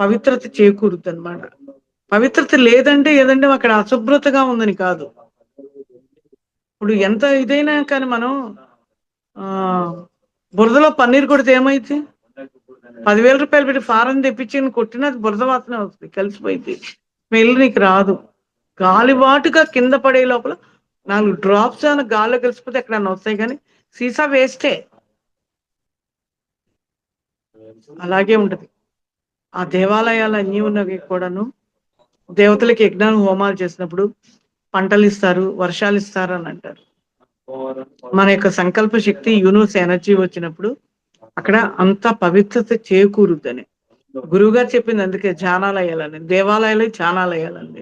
పవిత్రత చేకూరుద్ది అనమాట. పవిత్రత లేదంటే ఏదంటే అక్కడ అశుభ్రతగా ఉందని కాదు. ఇప్పుడు ఎంత ఇదైనా కానీ మనం బురదలో పన్నీర్ కొడితే ఏమైంది? 10,000 రూపాయలు పెట్టి ఫారెన్ తెప్పించి కొట్టినా బురద వాసన వస్తుంది, కలిసిపోయింది, స్మెల్ నీకు రాదు. గాలివాటుగా కింద పడే లోపల 4 డ్రాప్స్ గాలిలో కలిసిపోతే ఎక్కడన్నా వస్తాయి, కానీ సీసా వేస్టే. అలాగే ఉంటది. ఆ దేవాలయాలు అన్నీ ఉన్నవి కూడాను దేవతలకి యజ్ఞాలు హోమాలు చేసినప్పుడు పంటలు ఇస్తారు, వర్షాలు ఇస్తారు అని అంటారు. మన యొక్క సంకల్ప శక్తి యూనివర్స్ ఎనర్జీ వచ్చినప్పుడు అక్కడ అంత పవిత్రత చేకూరుద్దని గురువు గారు చెప్పింది. అందుకే ధ్యానాలయాలని, దేవాలయాలు ధ్యానాలయాలండి.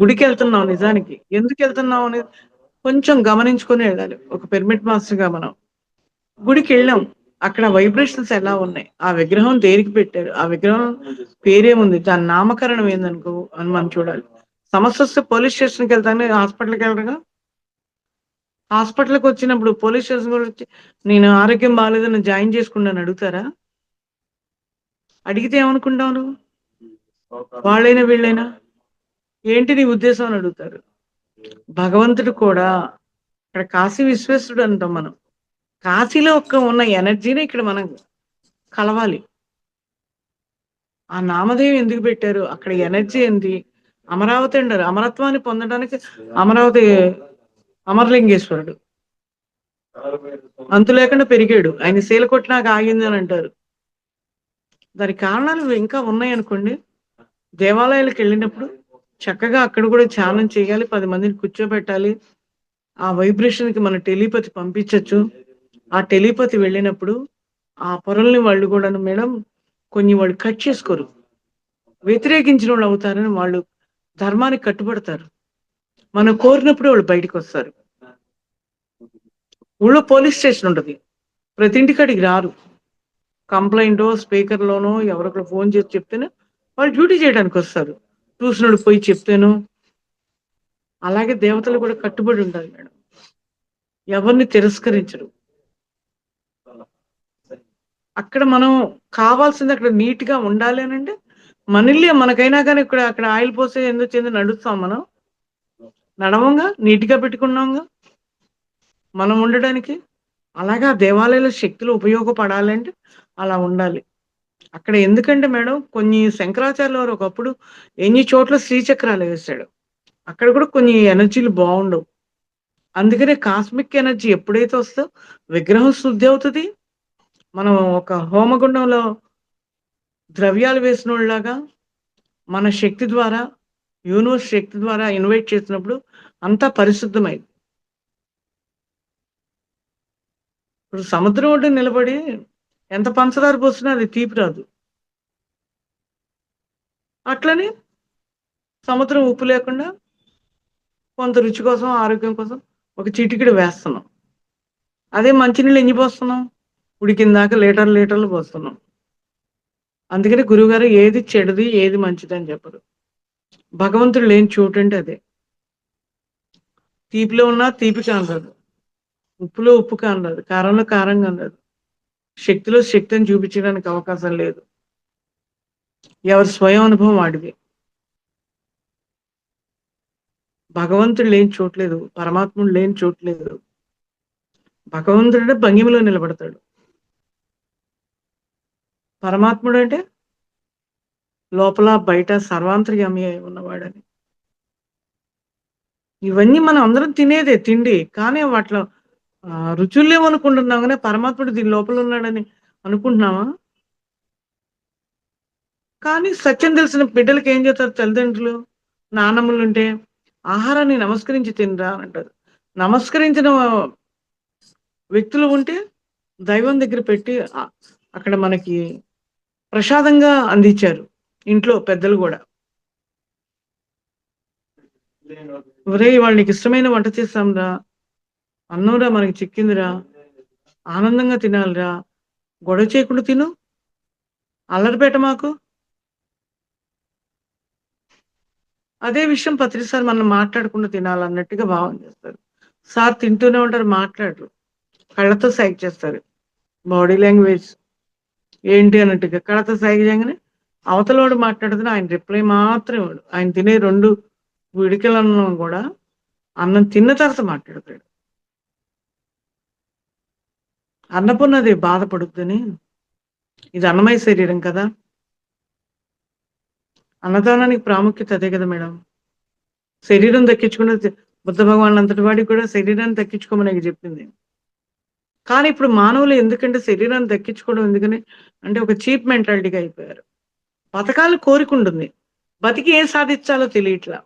గుడికి వెళ్తున్నాం, నిజానికి ఎందుకు వెళ్తున్నాం అనేది కొంచెం గమనించుకొని వెళ్ళాలి. ఒక పిరమిడ్ మాస్టర్ గా మనం గుడికి వెళ్ళాం, అక్కడ వైబ్రేషన్స్ ఎలా ఉన్నాయి, ఆ విగ్రహం దేనికి పెట్టారు, ఆ విగ్రహం పేరేముంది, దాని నామకరణం ఏందనుకో అని మనం చూడాలి. సమస్య వస్తే పోలీస్ స్టేషన్కి వెళ్తానే హాస్పిటల్కి వెళ్ళరుగా. హాస్పిటల్కి వచ్చినప్పుడు పోలీస్ స్టేషన్ కూడా వచ్చి నేను ఆరోగ్యం బాగాలేదని జాయిన్ చేసుకున్నాను అడుగుతారా? అడిగితే ఏమనుకుంటావు నువ్వు? వాళ్ళైనా వీళ్ళైనా ఏంటి నీ ఉద్దేశం అని అడుగుతారు. భగవంతుడు కూడా ఇక్కడ కాశీ విశ్వేశ్వరుడు అంటాం మనం. కాశీలో ఉన్న ఎనర్జీని ఇక్కడ మనం కలవాలి. ఆ నామధేయం ఎందుకు పెట్టారు, అక్కడ ఎనర్జీ ఏంది? అమరావతి అంటారు. అమరత్వాన్ని పొందడానికి అమరావతి అమరలింగేశ్వరుడు అంతు లేకుండా పెరిగాడు. ఆయన శీల కొట్టినాక ఆగింది అని అంటారు. దానికి కారణాలు ఇంకా ఉన్నాయనుకోండి. దేవాలయాలకు వెళ్ళినప్పుడు చక్కగా అక్కడ కూడా ధ్యానం చేయాలి, 10 మందిని కూర్చోబెట్టాలి. ఆ వైబ్రేషన్ కి మన టెలిపతి పంపించవచ్చు. ఆ టెలిపతి వెళ్ళినప్పుడు ఆ పొరల్ని వాళ్ళు కూడా మేడం కొన్ని వాళ్ళు కట్ చేసుకోరు, వ్యతిరేకించిన వాళ్ళు అవుతారని వాళ్ళు ధర్మానికి కట్టుబడతారు. మనం కోరినప్పుడు వాళ్ళు బయటకు వస్తారు. ఊళ్ళో పోలీస్ స్టేషన్ ఉంటుంది, ప్రతి ఇంటికాడికి రారు. కంప్లైంటో స్పీకర్లోనో ఎవరొకరు ఫోన్ చేసి చెప్తేనే వాళ్ళు డ్యూటీ చేయడానికి వస్తారు. చూసినోడు పోయి చెప్తేను. అలాగే దేవతలు కూడా కట్టుబడి ఉండాలి మేడం, ఎవరిని తిరస్కరించరు. అక్కడ మనం కావాల్సింది అక్కడ నీట్ గా ఉండాలి అని అంటే మన ఇల్లే మనకైనా కానీ ఇక్కడ అక్కడ ఆయిల్ పోసే ఎందుకు చెంది నడుస్తాం మనం? నడవంగా, నీట్ గా పెట్టుకున్నాంగా మనం ఉండడానికి. అలాగా దేవాలయాల శక్తులు ఉపయోగపడాలంటే అలా ఉండాలి. అక్కడ ఎందుకంటే మేడం కొన్ని శంకరాచార్యుల వారు ఒకప్పుడు ఎన్ని చోట్ల శ్రీచక్రాలు వేశాడు. అక్కడ కూడా కొన్ని ఎనర్జీలు బాగుండవు. అందుకనే కాస్మిక్ ఎనర్జీ ఎప్పుడైతే వస్తుందో విగ్రహం శుద్ధి అవుతుంది. మనం ఒక హోమగుండంలో ద్రవ్యాలు వేసినోళ్ళలాగా మన శక్తి ద్వారా, యూనివర్స్ శక్తి ద్వారా ఇన్వైట్ చేసినప్పుడు అంతా పరిశుద్ధమైంది. ఇప్పుడు సముద్రం ఒడ్డు నిలబడి ఎంత పంచదార పోసినా అది తీపి రాదు. అట్లని సముద్రం ఉప్పు లేకుండా కొంత రుచి కోసం, ఆరోగ్యం కోసం ఒక చిటికెడు వేస్తున్నాం. అదే మంచినీళ్ళు ఎన్ని పోస్తున్నాం? ఉడికిందాక లీటర్లు పోస్తున్నాం. అందుకని గురువుగారు ఏది చెడుది ఏది మంచిది అని చెప్పరు. భగవంతుడు లేని చోటు అంటే అదే. తీపిలో ఉన్నా తీపి కానరాదు, ఉప్పులో ఉప్పు కానరాదు, కారంలో కారం కానరాదు. శక్తిలో శక్తిని చూపించడానికి అవకాశం లేదు. ఎవరి స్వయం అనుభవం వాడిది. భగవంతుడు లేని చోట్లేదు, పరమాత్ముడు లేని చోట్లేదు. భగవంతుడు భంగిమలో నిలబడతాడు. పరమాత్ముడు అంటే లోపల బయట సర్వాంతర్యామి అయి ఉన్నవాడని. ఇవన్నీ మనం అందరం తినేదే తిండి, కానీ వాటిలో రుచులు లేవనుకుంటున్నాం. కానీ పరమాత్ముడు దీని లోపల ఉన్నాడని అనుకుంటున్నామా? కానీ సత్యం తెలిసిన బిడ్డలకి ఏం చేస్తారు తల్లిదండ్రులు, నాన్నమ్మలు ఉంటే ఆహారాన్ని నమస్కరించి తినరా అని అంటారు. నమస్కరించిన వ్యక్తులు ఉంటే దైవం దగ్గర పెట్టి అక్కడ మనకి ప్రసాదంగా అందించారు. ఇంట్లో పెద్దలు కూడా, ఒరే వాళ్ళు నీకు ఇష్టమైన వంట చేస్తాంరా, అన్నంరా మనకి చిక్కిందిరా, ఆనందంగా తినాలిరా, గొడవ చేయకుండా తిను, అల్లరిపేట మాకు. అదే విషయం సార్ మనం మాట్లాడకుండా తినాలన్నట్టుగా భావం చేస్తారు. సార్ తింటూనే ఉంటారు, మాట్లాడరు, కళ్ళతో సైగ చేస్తారు. బాడీ లాంగ్వేజ్ ఏంటి అన్నట్టుగా కళ్ళతో సైగ చేయగానే అవతలవాడు మాట్లాడుతున్నా ఆయన రిప్లై మాత్రం ఇవ్వడు. ఆయన తినే 2 విడికలన్నం కూడా అన్నం తిన్న తర్వాత మాట్లాడతాడు. అన్నపూర్ణది బాధపడుద్దని. ఇది అన్నమయ శరీరం కదా, అన్నదానానికి ప్రాముఖ్యత అదే కదా మేడం. శరీరం దక్కించుకున్న బుద్ధ భగవాన్ అంతటి వాడికి కూడా శరీరాన్ని దక్కించుకోమని చెప్పింది. కానీ ఇప్పుడు మానవులు ఎందుకంటే శరీరాన్ని దక్కించుకోవడం ఎందుకని అంటే ఒక చీప్ మెంటాలిటీగా అయిపోయారు. బతకాలని కోరికుంటుంది. బతికి ఏం సాధించాలో తెలియట్లా.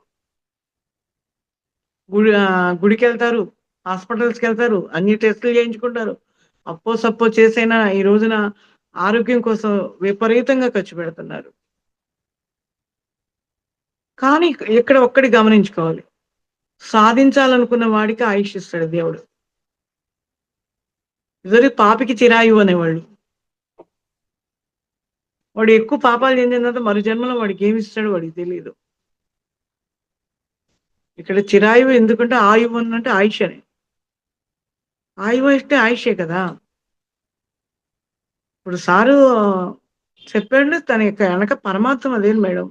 గుడికెళ్తారు, హాస్పిటల్స్‌కెళ్తారు, అన్ని టెస్టులు చేయించుకుంటారు. అప్పో సప్పో చేసైనా ఈ రోజున ఆరోగ్యం కోసం విపరీతంగా ఖర్చు పెడుతున్నారు. కానీ ఇక్కడ ఒక్కటి గమనించుకోవాలి. సాధించాలనుకున్న వాడికి ఆయుష్ ఇస్తాడు దేవుడు. ఇదివరకు పాపికి చిరాయువు అనేవాళ్ళు. వాడు ఎక్కువ పాపాలు చెందిన తర్వాత మరు జన్మలో వాడికేమిస్తాడో వాడికి తెలీదు. ఇక్కడ చిరాయువు ఎందుకంటే ఆయువు అనంటే ఆయుష్ అని. ఆయువు అంటే ఆయుషే కదా! ఇప్పుడు సారు చెప్పాడు తన యొక్క వెనక పరమార్థం అదేను మేడం.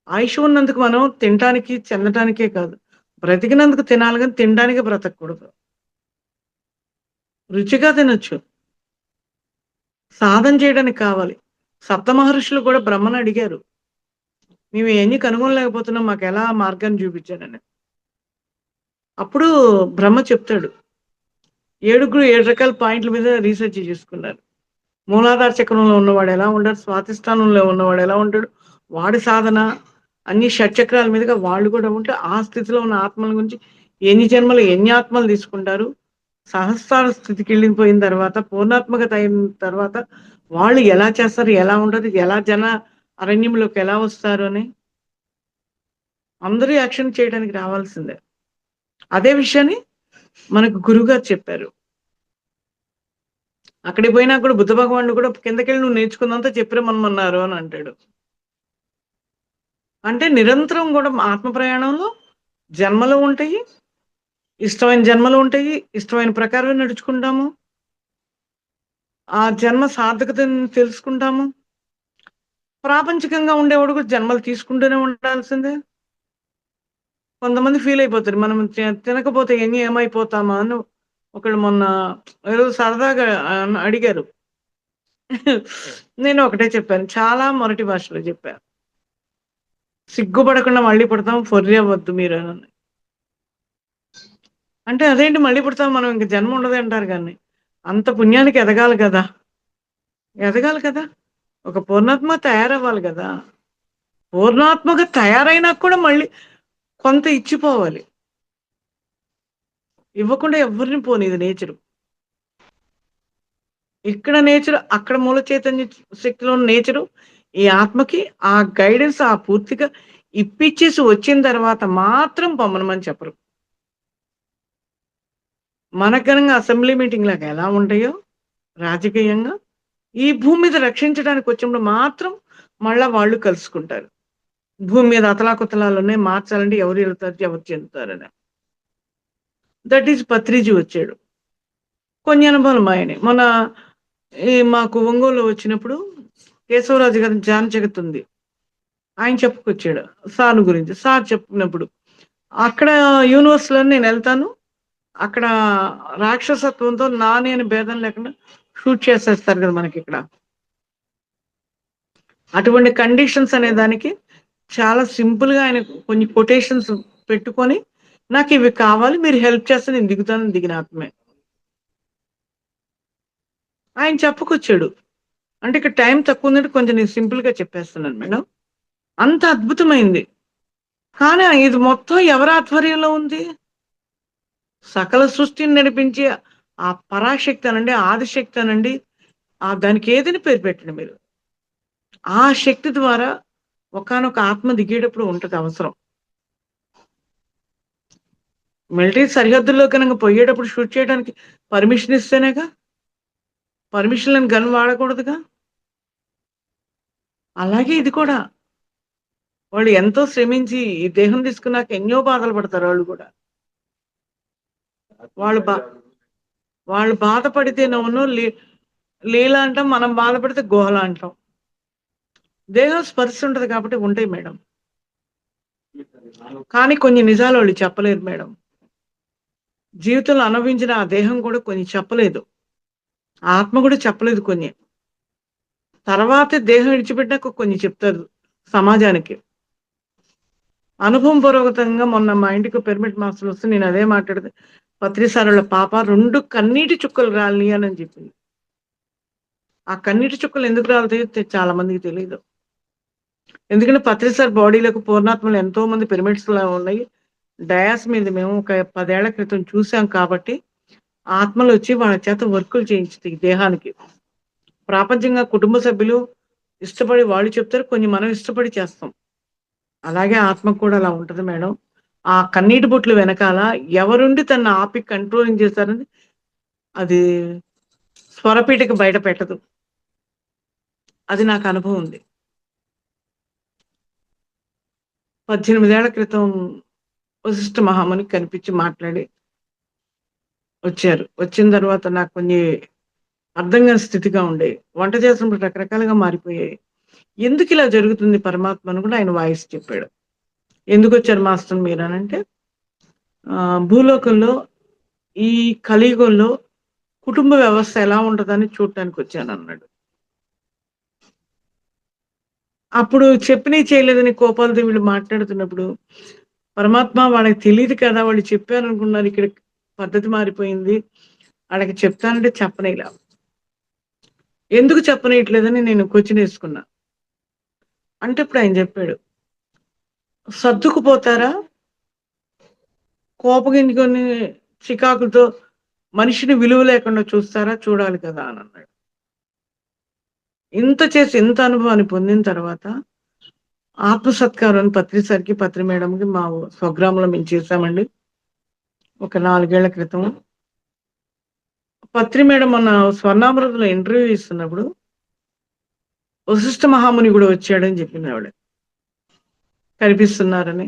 ఆయుష్ ఉన్నందుకు మనం తినటానికి, చెందటానికే కాదు. బ్రతికినందుకు తినాలి గాని తినడానికి బ్రతకూడదు. రుచిగా తినొచ్చు. సాధన చేయడానికి కావాలి. సప్తమహర్షులు కూడా బ్రహ్మను అడిగారు. మేము ఇయన్నీ కనుగొనలేకపోతున్నాం. మాకెలా మార్గాన్ని చూపించాడని. అప్పుడు బ్రహ్మ చెప్తాడు. 7 రకాల పాయింట్ల మీద రీసెర్చ్ చేసుకున్నారు. మూలాధార చక్రంలో ఉన్నవాడు ఎలా ఉంటాడు? స్వాతిస్థానంలో ఉన్నవాడు ఎలా ఉంటాడు? వాడి సాధన అన్ని షట్చక్రాల మీదుగా వాళ్ళు కూడా ఉంటే ఆ స్థితిలో ఉన్న ఆత్మల గురించి ఎన్ని జన్మలు ఎన్ని ఆత్మలు తీసుకుంటారు? సహస్రార స్థితికి వెళ్ళిపోయిన తర్వాత పూర్ణాత్మకత అయిన తర్వాత వాళ్ళు ఎలా చేస్తారు? ఎలా ఉండదు? ఎలా అరణ్యంలోకి ఎలా వస్తారు అని అందరూ యాక్షన్ చేయడానికి రావాల్సిందే. అదే విషయాన్ని మనకు గురువుగారు చెప్పారు. అక్కడికి పోయినా కూడా బుద్ధ భగవానుడు కూడా కిందకెళ్ళి నువ్వు నేర్చుకున్నంత చెప్పిరమన్నారు అని అంటాడు. అంటే నిరంతరం కూడా ఆత్మ ప్రయాణంలో జన్మలు ఉంటాయి. ఇష్టమైన జన్మలు ఉంటాయి. ఇష్టమైన ప్రకారమే నడుచుకుంటాము. ఆ జన్మ సార్థకతను తెలుసుకుంటాము. ప్రాపంచికంగా ఉండేవాడు కూడా జన్మలు తీసుకుంటూనే ఉండాల్సిందే. కొంతమంది ఫీల్ అయిపోతారు. మనం తినకపోతే ఏమైపోతామా అని ఒకళ్ళు మొన్న ఏదో సరదాగా అడిగారు. నేను ఒకటే చెప్పాను. చాలా మొరటి భాషలో చెప్పా. సిగ్గుపడకుండా మళ్ళీ పుడతాం ఫొర్రవ్వద్దు మీరని. అంటే అదేంటి మళ్ళీ పుడతాం మనం ఇంక జన్మ ఉండదు అంటారు గాని. అంత పుణ్యానికి ఎదగాలి కదా! ఎదగాలి కదా! ఒక పూర్ణాత్మ తయారవ్వాలి గదా! పూర్ణాత్మగా తయారైనా కూడా మళ్ళీ కొంత ఇచ్చిపోవాలి. ఇవ్వకుండా ఎవ్వరిని పోనీదు నేచరు. ఇక్కడ నేచర్, అక్కడ మూల చైతన్య శక్తిలో ఉన్న నేచరు, ఈ ఆత్మకి ఆ గైడెన్స్ ఆ పూర్తిగా ఇప్పిచ్చేసి వచ్చిన తర్వాత మాత్రం పొమ్మనమని చెప్పరు. మనకు గనంగా అసెంబ్లీ మీటింగ్‌లాగా ఎలా ఉంటాయో రాజకీయంగా, ఈ భూమి మీద రక్షించడానికి వచ్చినప్పుడు మాత్రం మళ్ళా వాళ్ళు కలుసుకుంటారు. భూమి మీద అతలాకుతలాలున్నాయి మార్చాలంటే ఎవరు ఎళ్తారు, ఎవరు చెందుతారని. దట్ ఈస్ పత్రిజీ వచ్చాడు. కొన్ని అనుభవాలు మాయనే. మొన్న మాకు ఒంగోలులో వచ్చినప్పుడు కేశవరాజు గారి ధ్యాన జగత్ ఉంది. ఆయన చెప్పుకొచ్చాడు సార్ గురించి. సార్ చెప్పినప్పుడు అక్కడ యూనివర్స్‌లో నేనెళ్తాను. అక్కడ రాక్షసత్వంతో నా నేను భేదం లేకుండా షూట్ చేసేస్తారు కదా మనకిక్కడ. అటువంటి కండిషన్స్ అనే దానికి చాలా సింపుల్‌గా ఆయన కొన్ని కొటేషన్స్ పెట్టుకొని నాకివి కావాలి మీరు హెల్ప్ చేస్తే నేను దిగుతానని దిగిన ఆత్మే. ఆయన చెప్పుకొచ్చాడు. అంటే ఇక్కడ టైం తక్కువుందంటే కొంచెం నేను సింపుల్‌గా చెప్పేస్తున్నాను మేడం. అంత అద్భుతమైంది. కానీ ఇది మొత్తం ఎవరి ఆధ్వర్యంలో ఉంది? సకల సృష్టిని నడిపించే ఆ పరాశక్తి అనండి, ఆదిశక్తి అనండి, దానికి ఏదైనా పేరు పెట్టండి మీరు. ఆ శక్తి ద్వారా ఒకానొక ఆత్మ దిగేటప్పుడు ఉంటది అవసరం. మిలిటరీ సరిహద్దుల్లో గనక పోయేటప్పుడు షూట్ చేయడానికి పర్మిషన్ ఇస్తేనేగా. పర్మిషన్ లేని గన్ వాడకూడదుగా. అలాగే ఇది కూడా. వాళ్ళు ఎంతో శ్రమించి ఈ దేహం తీసుకున్నాక ఎన్నో బాధలు పడతారు వాళ్ళు కూడా. వాళ్ళు బా వాళ్ళు బాధపడితేనేమో లీల అంటాం. మనం బాధపడితే గోల అంటాం. దేహం స్పర్శ ఉంటది కాబట్టి ఉంటాయి మేడం. కానీ కొన్ని నిజాలు వాళ్ళు చెప్పలేరు మేడం. జీవితంలో అనుభవించిన ఆ దేహం కూడా కొన్ని చెప్పలేదు. ఆత్మ కూడా చెప్పలేదు కొన్ని. తర్వాతే దేహం విడిచిపెట్టాక కొన్ని చెప్తారు సమాజానికి. అనుభవం పూర్వకంగా మొన్న మా ఇంటికి పిరమిడ్ మాస్టర్ వస్తే నేను అదే మాట్లాడితే, పత్రి సార్ వాళ్ళ పాప 2 కన్నీటి చుక్కలు రాలినయి అని చెప్పింది. ఆ కన్నీటి చుక్కలు ఎందుకు రాలుతాయో చాలా మందికి తెలీదు. ఎందుకంటే పత్రి సార్ బాడీలోకి పూర్ణాత్మలు ఎంతో మంది పిరమిడ్స్‌లా ఉన్నాయి. డయాస్ మీద మేము ఒక 10 ఏళ్ల క్రితం చూసాం కాబట్టి, ఆత్మలొచ్చి వాళ్ళ చేత వర్కులు చేయించుతాయి దేహానికి. ప్రాపంచికంగా కుటుంబ సభ్యులు ఇష్టపడి వాళ్ళు చెప్తారు. కొన్ని మనం ఇష్టపడి చేస్తాం. అలాగే ఆత్మకు కూడా అలా ఉంటది మేడం. ఆ కన్నీటి బొట్లు వెనకాల ఎవరుండి తనని ఆపి కంట్రోలింగ్ చేశారని అది స్వరపీఠకి బయట పెట్టదు. అది నాకు అనుభవం ఉంది. 18 ఏళ్ల క్రితం వశిష్ఠ మహాముని కనిపించి మాట్లాడి వచ్చారు. వచ్చిన తర్వాత నాకు కొన్ని అర్థం కాని స్థితిగా ఉండేవి. వంట చేస్తున్నప్పుడు రకరకాలుగా మారిపోయాయి. ఎందుకిలా జరుగుతుంది పరమాత్మ అని కూడా ఆయన వాయిస్ చెప్పాడు. ఎందుకొచ్చారు మాస్టర్ మీరనంటే, భూలోకంలో ఈ కలియుగంలో కుటుంబ వ్యవస్థ ఎలా ఉంటదని చూడటానికొచ్చానన్నాడు. అప్పుడు చెప్పినయి చేయలేదని కోపాలతో వీళ్ళు మాట్లాడుతున్నప్పుడు, పరమాత్మ వాళ్ళకి తెలీదు కదా! వాళ్ళు చెప్పారనుకున్నారు. ఇక్కడ పద్ధతి మారిపోయింది. ఆళ్ళకి చెప్తానంటే చెప్పనీయలా. ఎందుకు చెప్పనీయట్లేదని నేను క్వెషనేసుకున్నా. అంటే ఇప్పుడు ఆయన చెప్పాడు. సర్దుకుపోతారా? కోపగించుకొని చికాకులతో మనిషిని విలువ లేకుండా చూస్తారా? చూడాలి కదా! అనన్నాడు. ఇంత చేసి ఇంత అనుభవాన్ని పొందిన తర్వాత ఆత్మ సత్కారం అని పత్రి సార్‌కి, పత్రి మేడంకి మా స్వగ్రామంలో మేము చేశామండి. ఒక 4 ఏళ్ల క్రితం. పత్రి మేడం మొన్న స్వర్ణామృతంలో ఇంటర్వ్యూ ఇస్తున్నప్పుడు, వశిష్ఠ మహాముని కూడా వచ్చాడని చెప్పిందావిడ. కనిపిస్తున్నారని.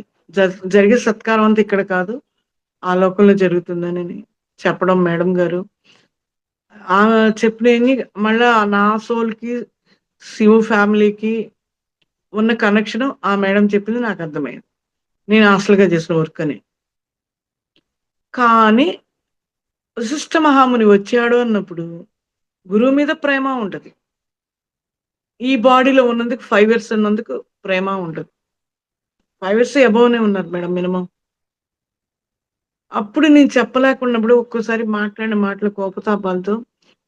జరిగే సత్కారం అంతా ఇక్కడ కాదు, ఆ లోకంలో జరుగుతుందనని చెప్పడం మేడం గారు. ఆమె చెప్పినయన్ని మళ్ళా నా సోల్‌కి, శివ ఫ్యామిలీకి ఉన్న కనెక్షను ఆ మేడం చెప్పింది నాకర్థమైంది. నేను హాస్టల్‌గా చేసిన వర్క్ అని. కానీ వశిష్ఠ మహాముని వచ్చాడు అన్నప్పుడు గురువు మీద ప్రేమ ఉంటది. ఈ బాడీలో ఉన్నందుకు 5 ఇయర్స్ ఉన్నందుకు ప్రేమ ఉంటది. 5 ఇయర్స్ అబోవ్‌నే ఉన్నారు మేడం మినిమమ్. అప్పుడు నేను చెప్పలేకున్నప్పుడు ఒక్కోసారి మాట్లాడిన మాటలు కోపతాపాలతో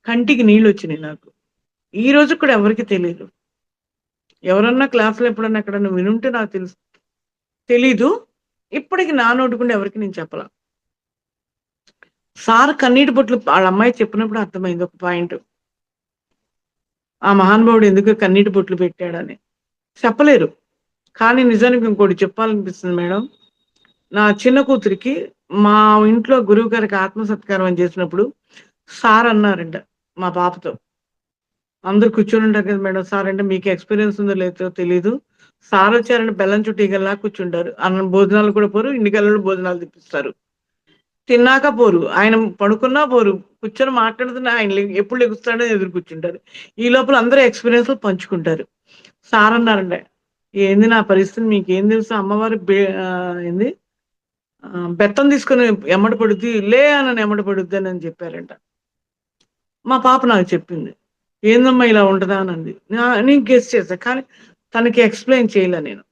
కంటికి నీళ్లొచ్చినాయి నాకు. ఈ రోజు కూడా ఎవరికీ తెలీదు. ఎవరన్నా క్లాస్‌లో ఎప్పుడన్నా ఎక్కడన్నా వినుంటే నాకు తెలీదు. ఇప్పటికి నా నోటిగుండా ఎవరికీ నేను చెప్పలా. సార్ కన్నీటి బొట్లు ఆళ్ళ అమ్మాయి చెప్పినప్పుడు అర్థమైంది ఒక పాయింట్. ఆ మహానుభావుడు ఎందుకు కన్నీటి బొట్లు పెట్టాడని. చెప్పలేరు. కానీ నిజానికి ఇంకోటి చెప్పాలనిపిస్తుంది మేడం. నా చిన్న కూతురికి మా ఇంట్లో గురువు గారికి ఆత్మ సత్కారం అని చేసినప్పుడు సార్ అన్నారంట మా పాపతో. అందరూ కూర్చొనుంటారు కదా మేడం. సార్ అంటే మీకు ఎక్స్‌పీరియన్స్ ఉందో లేదో తెలీదు. సార్ వచ్చారంటే బెల్లం చుట్టూ ఈగల్లా కూర్చుంటారు. అన్నం భోజనాలు కూడా పోరు. ఇంటికెళ్ళడు భోజనాలు తెప్పిస్తారు. తిన్నాక పోరు. ఆయన పడుకున్నా పోరు. కూర్చొని మాట్లాడుతున్నా ఆయన ఎప్పుడు లెగుస్తాడో ఎదురు కూర్చుంటారు. ఈ లోపల అందరూ ఎక్స్‌పీరియన్స్‌లు పంచుకుంటారు. సార్ అన్నారంట, "ఏంది నా పరిస్థితి మీకేం తెలుసు అమ్మవారు ఏంది బెత్తం తీసుకొని ఎమ్మట పడుద్ది. లే అనని ఎమ్మట పడుద్దని" చెప్పారంట. మా పాప నాకు చెప్పింది. "ఏందమ్మా ఇలా ఉంటదా?" అనంది. నేను గెస్ చేశా. కానీ తనకి ఎక్స్‌ప్లెయిన్ చేయలే నేను.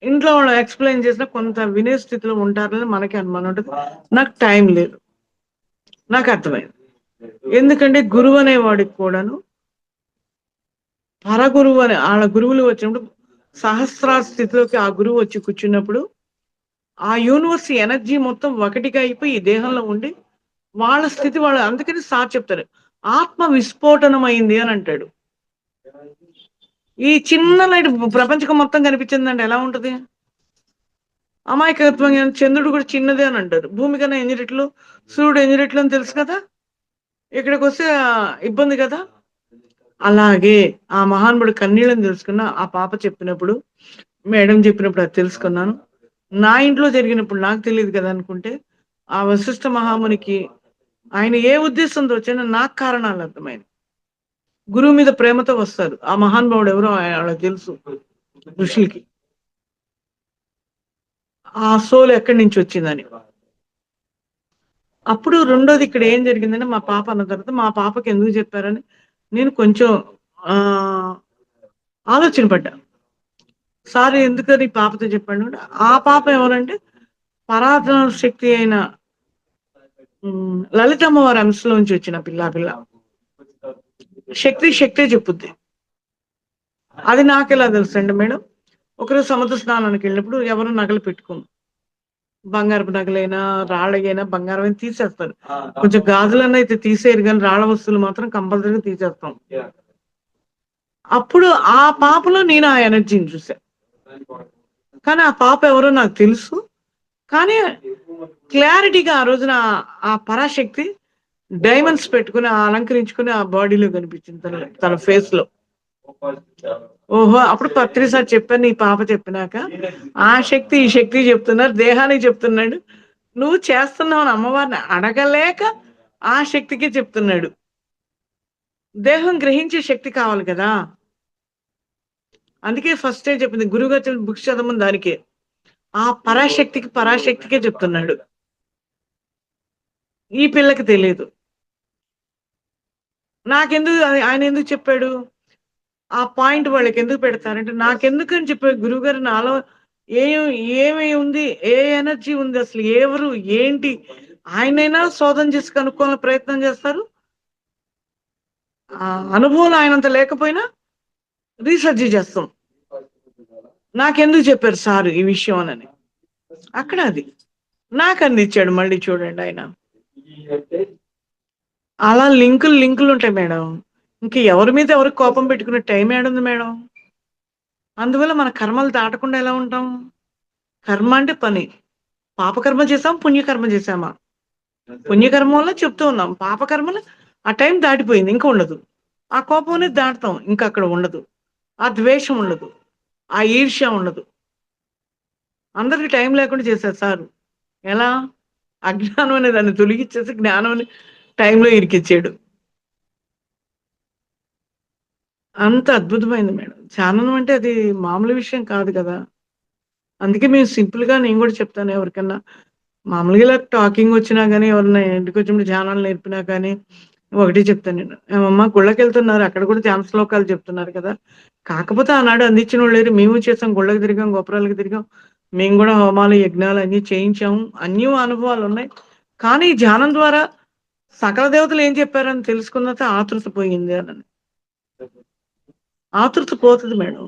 ఇంట్లో వాళ్ళు ఎక్స్‌ప్లెయిన్ చేసినా కొంత వినే స్థితిలో ఉంటారని మనకి అనుమానం ఉంటది. నాకు టైం లేదు. నాకర్థమైంది. ఎందుకంటే గురువు అనేవాడికి కూడాను పరగురువు అని ఆళ్ళ గురువులు వచ్చినప్పుడు సహస్రార స్థితిలోకి ఆ గురువు వచ్చి కూర్చున్నప్పుడు, ఆ యూనివర్స్ ఎనర్జీ మొత్తం ఒకటిగా అయిపోయి ఈ దేహంలో ఉండి, వాళ్ళ స్థితి వాళ్ళు అందుకని సార్ చెప్తారు. ఆత్మ విస్ఫోటనమైంది అని అంటాడు. ఈ చిన్న లైట్ ప్రపంచకం మొత్తం కనిపించిందంటే ఎలా ఉంటది? అమాయకత్వంగా చంద్రుడు కూడా చిన్నదే అని అంటారు. భూమి కన్నా ఎన్ని రెట్లు, సూర్యుడు ఎన్ని రెట్లు అని తెలుసు కదా! ఇక్కడికొస్తే ఇబ్బంది కదా! అలాగే ఆ మహానుభావుడు కన్నీళ్ళని తెలుసుకున్న ఆ పాప చెప్పినప్పుడు, మేడం చెప్పినప్పుడు అది తెలుసుకున్నాను. నా ఇంట్లో జరిగినప్పుడు నాకు తెలీదు కదా అనుకుంటే, ఆ వశిష్ఠ మహామునికి ఆయన ఏ ఉద్దేశంతో వచ్చాడో నాకు కారణాలు అర్థమైనయి. గురువు మీద ప్రేమతో వస్తారు. ఆ మహానుభావుడు ఎవరో ఆళ్ళకి తెలుసు ఋషులకి. ఆ సోల్ ఎక్కడి నుంచి వచ్చిందని. అప్పుడు రెండోది ఇక్కడ ఏం జరిగిందంటే మా పాప అన్న తర్వాత మా పాపకి ఎందుకు చెప్పారని నేను కొంచెం ఆహ్, ఆలోచన పడ్డా. సార్ ఎందుకని పాపతో చెప్పాడు అంటే, ఆ పాప ఎవరంటే పరాధన శక్తి అయిన లలితమ్మ వారి అంశలోంచి వచ్చిన పిల్ల శక్తే చెప్పుద్ది. అది నాకెలా తెలుసండి మేడం, ఒకరోజు సముద్ర స్నానానికి వెళ్ళినప్పుడు ఎవరు నగలు పెట్టుకోము. బంగారపు నగలైనా, రాళ్ళయినా, బంగారమైనా తీసేస్తారు. కొంచెం గాజులన్నా అయితే తీసేయరు గానీ, రాళ్ళ వస్తువులు మాత్రం కంపల్సరీగా తీసేస్తాం. అప్పుడు ఆ పాపలో నేను ఆ ఎనర్జీని చూసా. కానీ ఆ పాప ఎవరో నాకు తెలుసు. కానీ క్లారిటీగా ఆ రోజున ఆ పరాశక్తి డైమండ్స్ పెట్టుకొని, అలంకరించుకొని ఆ బాడీలో కనిపించింది తన ఫేస్‌లో. ఓహో! అప్పుడు పత్రి సార్ చెప్పాను. నీ పాప చెప్పినాక, ఆ శక్తి, ఈ శక్తి చెప్తున్నారు. దేహానికి చెప్తున్నాడు. నువ్వు చేస్తున్నావని అమ్మవారిని అడగలేక ఆ శక్తికి చెప్తున్నాడు. దేహం గ్రహించే శక్తి కావాలి కదా! అందుకే ఫస్టే చెప్పింది. గురువుగారు చెప్పిన బుక్స్ చదవమని దానికే. ఆ పరాశక్తికే చెప్తున్నాడు. ఈ పిల్లకి తెలీదు. నాకెందుకు ఆయన ఎందుకు చెప్పాడు? ఆ పాయింట్ వాళ్ళకెందుకు పెడతారంటే, నాకెందుకని చెప్పారు గురువుగారు నాలో ఏం ఏమి ఉంది? ఏ ఎనర్జీ ఉంది? అసలు ఎవరు? ఏంటి? ఆయనైనా శోధన చేసి కనుక్కోవాలని ప్రయత్నం చేస్తారు. అనుభవం ఆయనంత లేకపోయినా రీసెర్చ్ చేస్తాం. నాకెందుకు చెప్పారు సారు ఈ విషయం అనని. అక్కడ అది. నాకందిచ్చాడు మళ్ళీ చూడండి ఆయన. అలా లింకులుంటాయి మేడం. ఇంక ఎవరి మీద ఎవరికి కోపం పెట్టుకునే టైం ఏడుంది మేడం? అందువల్ల మన కర్మలు దాటకుండా ఎలా ఉంటాం? కర్మ అంటే పని. పాపకర్మ చేసాం, పుణ్యకర్మ చేశామా? పుణ్యకర్మ వల్ల చెప్తూ ఉన్నాం. పాపకర్మలు ఆ టైం దాటిపోయింది. ఇంక ఉండదు. ఆ కోపం అనేది దాటుతాం. ఇంక అక్కడ ఉండదు. ఆ ద్వేషం ఉండదు. ఆ ఈర్ష్య ఉండదు. అందరికి టైం లేకుండా చేశారు సారు. ఎలా? అజ్ఞానం అనే దాన్ని తొలగిచ్చేసి జ్ఞానం అనే టైంలో ఇరికిచ్చాడు. అంత అద్భుతమైంది మేడం. ధ్యానం అంటే అది మామూలు విషయం కాదు కదా! అందుకే మేము సింపుల్‌గా నేను గూడా చెప్తాను ఎవరికన్నా మామూలుగా ఇలా టాకింగ్ వచ్చినా గానీ, ఎవరన్నా ఇంటికొచ్చినప్పుడు ధ్యానాలు నేర్పినా కానీ, ఒకటే చెప్తాను నేను. ఏమమ్మా గుళ్ళకెళ్తున్నారు. అక్కడ కూడా ధ్యాన శ్లోకాలు చెప్తున్నారు కదా! కాకపోతే ఆనాడు అందించినోళ్ళు లేరు. మేము చేసాం. గుళ్ళకి తిరిగాం, గోపురాలకు తిరిగాం. మేము గూడా హోమాలు, యజ్ఞాలు అన్నీ చేయించాము. అన్నీ అనుభవాలున్నాయి. కానీ ధ్యానం ద్వారా సకల దేవతలు ఏం చెప్పారని తెలుసుకున్న తర్వాత ఆతృత పోయింది అనని. ఆతృత పోతది మేడం.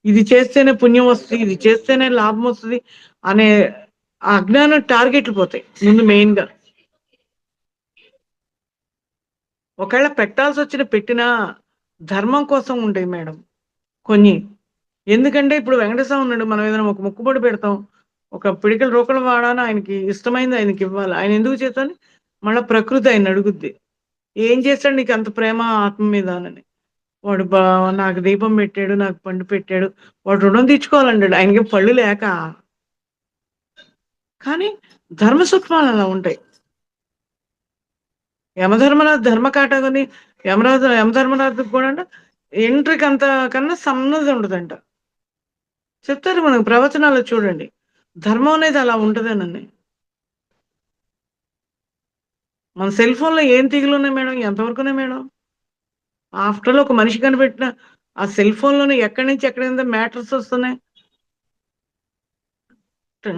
ఇది చేస్తేనే పుణ్యం వస్తది. ఇది చేస్తేనే లాభం వస్తది అనే ఆ అజ్ఞానం టార్గెట్లు పోతాయి. ముందు మెయిన్‌గా. ఒకవేళ పెట్టాల్సొచ్చిన పెట్టినా ధర్మం కోసం ఉంటాయి మేడం కొన్ని. ఎందుకంటే ఇప్పుడు వెంకటేశ్వర స్వామి ఉన్నాడు. మనం ఏదైనా ఒక మొక్కుబడి పెడతాం. ఒక పిడికెడు రూకలు వాడాన ఆయనకి ఇష్టమైంది ఆయనకివ్వాలి. ఆయన ఎందుకు చేశాని మళ్ళా ప్రకృతి ఆయన్ని అడుగుద్ది. ఏం చేశాడు నీకంత ప్రేమ ఆత్మ మీద అనని. వాడు నాకు దీపం పెట్టాడు. నాకు పండు పెట్టాడు. వాడు రుణం తీర్చుకోవాలంటాడు. ఆయనకేం పళ్ళు లేక. కానీ ధర్మ సూక్ష్మాలు అలా ఉంటాయి. యమధర్మరాజు ధర్మ కాటగని యమధర్మరాజుకి కూడానంట ఎంట్రీకి అంత కన్నా సన్నది ఉండదంట. చెప్తారు మనకు ప్రవచనాల్లో చూడండి. ధర్మం అనేది అలా ఉంటదేనండి. మన సెల్ ఫోన్‌లో ఏం తీగలున్నాయి మేడం? ఎంతవరకున్నాయి మేడం? ఆఫ్టర్ ఆల్ ఒక మనిషి కనిపెట్టిన ఆ సెల్ ఫోన్‌లోనే ఎక్కడి నుంచి ఎక్కడైందో మ్యాటర్స్ వస్తున్నాయి.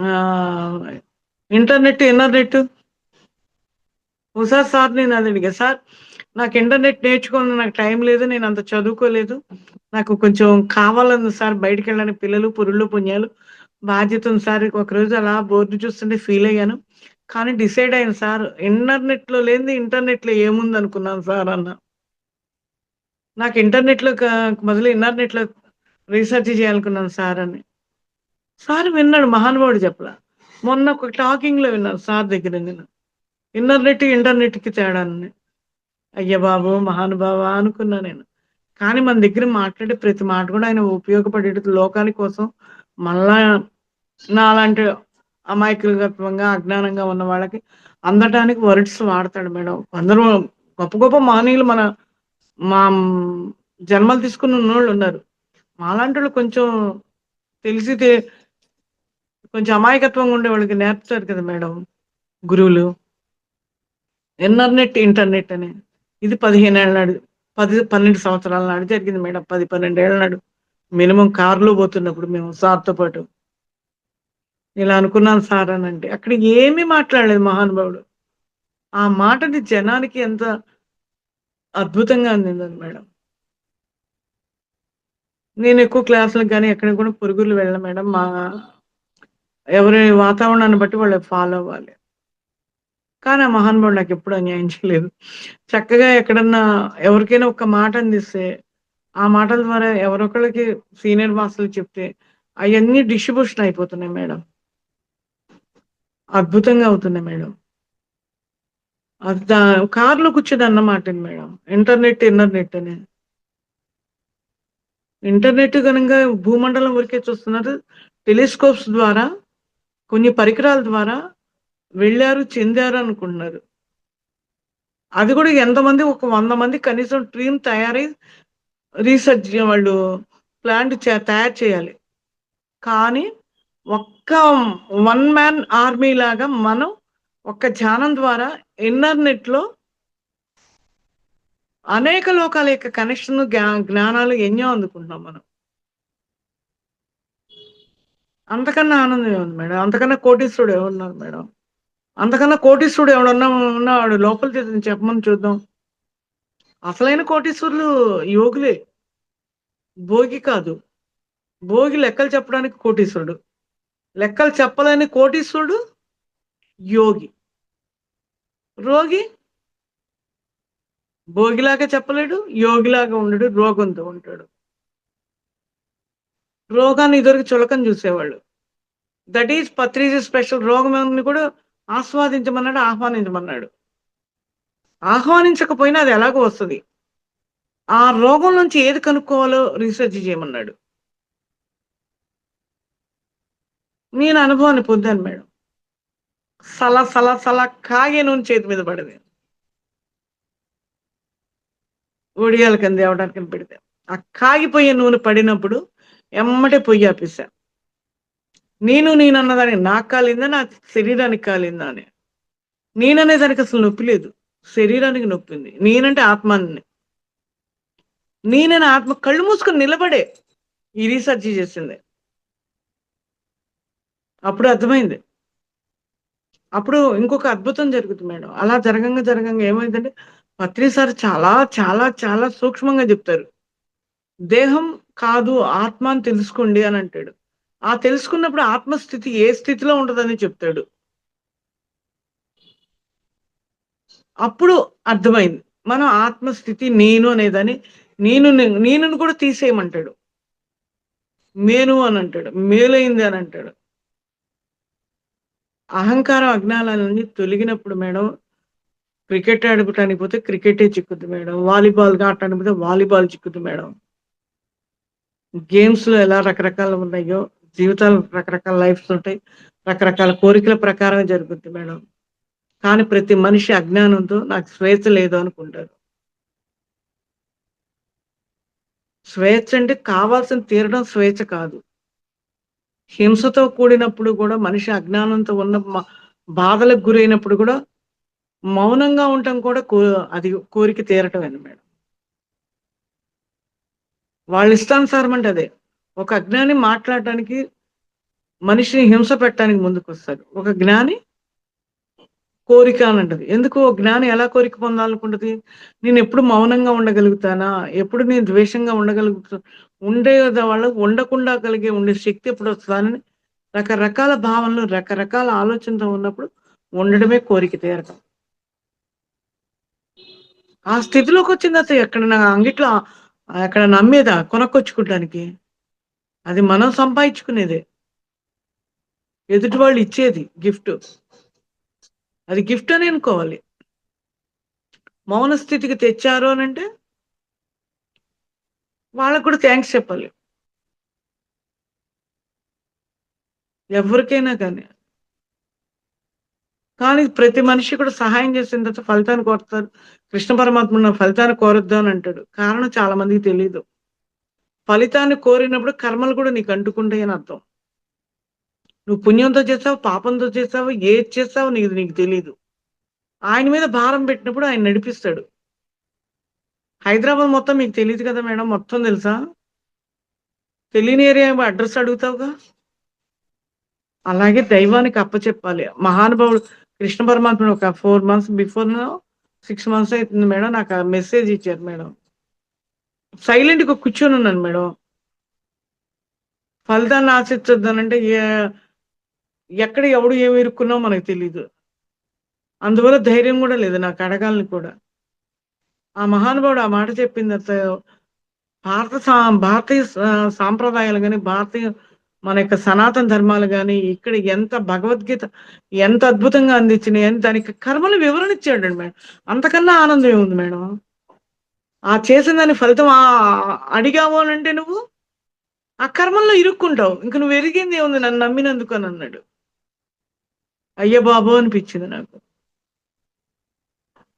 ఆహ్, ఇంటర్నెట్, ఇన్నర్నెట్. ఒకసారి సార్ నేను అది అడిగా. సార్ నాకు ఇంటర్నెట్ నేర్చుకోవాలని నాకు టైం లేదు. నేను అంత చదువుకోలేదు. నాకు కొంచెం కావాలని సార్ బయటికెళ్ళడానికి పిల్లలు, పురుళ్ళు, పుణ్యాలు బాధ్యత ఉంది సార్. ఒకరోజు అలా బోర్డ్ చూస్తుంటే ఫీల్ అయ్యాను. కానీ డిసైడ్ అయ్యాను సార్. ఇంటర్నెట్‌లో లేనిది ఇంటర్నెట్‌లో ఏముందనుకున్నాను సార్ అన్నా. నాకు ఇంటర్నెట్‌లో బదులు ఇన్నర్నెట్‌లో రీసెర్చ్ చేయాలనుకున్నాను సార్ అని. సార్ విన్నాడు మహానుభావుడు చెప్పలా. మొన్న ఒక టాకింగ్‌లో విన్నాను సార్ దగ్గర నేను. ఇన్నర్నెట్, ఇంటర్నెట్‌కి తేడాని. అయ్య బాబో! మహానుభావా అనుకున్నా నేను. కానీ మన దగ్గర మాట్లాడే ప్రతి మాట కూడా ఆయన ఉపయోగపడేటట్టు లోకాని కోసం మళ్ళా నాలాంటి అమాయకులత్వంగా, అజ్ఞానంగా ఉన్న వాళ్ళకి అందటానికి వర్డ్స్ వాడతాడు మేడం. అందరూ గొప్ప గొప్ప మహనీయులు మా జన్మలు తీసుకొని ఉన్నోళ్ళున్నారు. మాలాంటోళ్ళు కొంచెం తెలిసి కొంచెం అమాయకత్వంగా ఉండే వాళ్ళకి నేర్పుతారు కదా మేడం గురువులు. ఇన్నర్నెట్, ఇంటర్నెట్ అని. ఇది 15 ఏళ్ల నాడు 12 సంవత్సరాల నాడు జరిగింది మేడం. 10, 12 ఏళ్ల నాడు. మినిమం కారులో పోతున్నప్పుడు మేము సార్‌తో పాటు. ఇలా అనుకున్నాను సార్ అనంటే, అక్కడ ఏమీ మాట్లాడలేదు మహానుభావుడు. ఆ మాటని జనానికి ఎంత అద్భుతంగా అందిందండి మేడం. నేనెక్కువ క్లాసులకు గాని, ఎక్కడికి కూడా పొరుగుర్లు వెళ్ళను మేడం. ఎవరి వాతావరణాన్ని బట్టి వాళ్ళు ఫాలో అవ్వాలి. కానీ ఆ మహానుభావుడు నాకెప్పుడు అన్యాయం చేయలేదు. చక్కగా ఎక్కడన్నా ఎవరికైనా ఒక్క మాట అందిస్తే, ఆ మాటల ద్వారా ఎవరొకళ్ళకి సీనియర్ మాస్టర్‌లు చెప్తే, అయన్నీ డిస్ట్రిబ్యూషన్ అయిపోతున్నాయి మేడం. అద్భుతంగా అవుతున్నాయి మేడం. అది కార్‌లో కూర్చొని అన్న మాటండి మేడం. ఇంటర్నెట్, ఇన్నర్ నెట్ అని. ఇంటర్నెట్ గనంగా భూమండలం వరకే చూస్తున్నారు. టెలిస్కోప్స్ ద్వారా, కొన్ని పరికరాల ద్వారా వెళ్లారు, చెందారు అనుకుంటున్నారు. అది కూడా ఎంతమంది ఒక 100 మంది కనీసం టీమ్ తయారై రీసెర్చ్ వాళ్ళు తయారు చేయాలి. కానీ ఒక్క వన్ మ్యాన్ ఆర్మీ లాగా మనం ఒక్క ధ్యానం ద్వారా ఇంటర్నెట్‌లో అనేక లోకాల యొక్క కనెక్షన్, జ్ఞానాలు ఎన్నో అందుకుంటున్నాం మనం. అంతకన్నా ఆనందం ఏముంది మేడం? అంతకన్నా కోటీశ్వరుడు ఎవరున్నారు మేడం? అంతకన్నా కోటీశ్వరుడు ఎవడన్నా ఉన్నాడు లోపల చెప్పమని చూద్దాం. అసలైన కోటీశ్వరులు యోగులే. భోగి కాదు. భోగి లెక్కలు చెప్పడానికి కోటీశ్వరుడు. లెక్కలు చెప్పలేని కోటీశ్వరుడు యోగి. రోగి భోగిలాగా చెప్పలేడు, యోగిలాగా ఉండడు, రోగంతో ఉంటాడు. రోగాన్ని ఇదివరకు చులకన చూసేవాళ్ళు. That is Patriji special. రోగంని కూడా ఆస్వాదించమన్నాడు, ఆహ్వానించమన్నాడు. ఆహ్వానించకపోయినా అది ఎలాగో వస్తది. ఆ రోగం నుంచి ఏది కనుక్కోవాలో రీసెర్చ్ చేయమన్నాడు. నేను అనుభవాన్ని పొందాను మేడం. సల సల సల కాగే నూనె చేతి మీద పడింది. ఒడియాల కింద దేవడానికి పెడితే. ఆ కాగిపోయే నూనె పడినప్పుడు ఎమ్మటే పొయ్యి ఆపేసా. నేనన్నదానికి నాకు కాలిందా? నా శరీరానికి కాలిందా అని. నేననే దానికి అసలు నొప్పి లేదు. శరీరానికి నొప్పింది. నేనంటే ఆత్మని. నేననే ఆత్మ కళ్ళు మూసుకొని నిలబడే ఈ రీసెర్చ్ చేసింది. అప్పుడు అర్థమైంది. అప్పుడు ఇంకొక అద్భుతం జరుగుతుంది మేడం. అలా జరగంగా ఏమైందంటే పత్రి సార్ చాలా, చాలా, చాలా సూక్ష్మంగా చెప్తారు. దేహం కాదు ఆత్మ అని తెలుసుకోండి అని అంటాడు. ఆ తెలుసుకున్నప్పుడు ఆత్మస్థితి ఏ స్థితిలో ఉంటదని చెప్తాడు. అప్పుడు అర్థమైంది. మనం ఆత్మస్థితి నేను అనేదాన్ని నేనుని కూడా తీసేయమంటాడు. మేను అని అంటాడు. మేలైంది అని అంటాడు. అహంకారం, అజ్ఞానాలన్నీ తొలగినప్పుడు మేడం క్రికెట్ ఆడుకోవటానికి పోతే క్రికెటే చిక్కుద్ది మేడం. వాలీబాల్‌గా ఆడటానికి పోతే వాలీబాల్ చిక్కుద్ది మేడం. గేమ్స్‌లో ఎలా రకరకాలు ఉన్నాయో, జీవితాలు రకరకాల లైఫ్స్ ఉంటాయి. రకరకాల కోరికల ప్రకారమే జరుగుద్ది మేడం. కానీ ప్రతి మనిషి అజ్ఞానంతో నాకు స్వేచ్ఛ లేదు అనుకుంటారు. స్వేచ్ఛ అంటే కావాల్సింది తీరడం స్వేచ్ఛ కాదు. హింసతో కూడినప్పుడు కూడా మనిషి అజ్ఞానంతో ఉన్న బాధలకు గురైనప్పుడు కూడా మౌనంగా ఉండటం కూడా అది కోరిక తీరటమేను మేడం. వాళ్ళ ఇష్టానుసారం అంటే అదే. ఒక అజ్ఞాని మాట్లాడటానికి మనిషిని హింస పెట్టడానికి ముందుకొస్తాడు. ఒక జ్ఞాని కోరిక అనంటది. ఎందుకు జ్ఞాని ఎలా కోరిక పొందాలనుకుంటది? నేనెప్పుడు మౌనంగా ఉండగలుగుతానా? ఎప్పుడు నేను ద్వేషంగా ఉండకుండా కలిగే ఉండే శక్తి ఎప్పుడొస్తదని రకరకాల భావనలు, రకరకాల ఆలోచనతో ఉన్నప్పుడు ఉండడమే కోరిక తీరటం. ఆ స్థితిలోకొచ్చిన తర్వాత ఎక్కడన్నా అంగిట్లో ఎక్కడన్నా అమ్మేదా కొనుక్కొచ్చుకోవడానికి? అది మనం సంపాదించుకునేదే. ఎదుటి వాళ్ళు ఇచ్చేది గిఫ్ట్. అది గిఫ్ట్ అనే అనుకోవాలి. మౌన స్థితికి తెచ్చారు అనంటే వాళ్ళకి కూడా థాంక్స్ చెప్పాలి. ఎవరికైనా గాని. కానీ ప్రతి మనిషి కూడా సహాయం చేసిన తర్వాత ఫలితాన్ని కోరుతారు. కృష్ణ పరమాత్మ నా ఫలితాన్ని కోరొద్దు అని అంటాడు. కారణం చాలా మందికి తెలీదు. ఫలితాన్ని కోరినప్పుడు కర్మలు కూడా నీకు అంటుకుంటాయి అని అర్థం. నువ్వు పుణ్యంతో చేస్తావో, పాపంతో చేస్తావో, ఏది చేస్తావో నీకు తెలీదు. ఆయన మీద భారం పెట్టినప్పుడు ఆయన నడిపిస్తాడు. హైదరాబాద్ మొత్తం మీకు తెలీదు కదా మేడం! మొత్తం తెలుసా? తెలియని ఏరియా అడ్రస్ అడుగుతావుగా. అలాగే దైవానికి అప్పచెప్పాలి. మహానుభావుడు కృష్ణ పరమాత్ముడు ఒక 4 మంత్స్ బిఫోర్‌నో, 6 మంత్స్ అయితుంది మేడం. నాకు ఆ మెసేజ్ ఇచ్చారు మేడం. సైలెంట్‌గా కూర్చొనున్నాను మేడం. ఫలితాన్ని ఆశించొద్దనంటే ఎక్కడ ఎవడు ఏమి ఇరుక్కున్నామో మనకు తెలీదు. అందువల్ల ధైర్యం గూడా లేదు నాకు అడగాలని కూడా. ఆ మహానుభావుడు ఆ మాట చెప్పిన తర్వాత భారత సా భారతీయ సాంప్రదాయాలు గాని, భారతీయ మన యొక్క సనాతన ధర్మాలు గాని, ఇక్కడ ఎంత భగవద్గీత ఎంత అద్భుతంగా అందించినాయని దానికి కర్మల వివరణ ఇచ్చాడండి మేడం. అంతకన్నా ఆనందం ఏముంది మేడం? ఆ చేసిన దాని ఫలితం అడిగావు అనంటే నువ్వు, ఆ కర్మల్లో ఇరుక్కుంటావు. ఇంక నువ్వు ఎరిగింది ఏముంది నన్ను నమ్మినందుకు అని అన్నాడు. అయ్య బాబోయ్! అనిపించింది నాకు.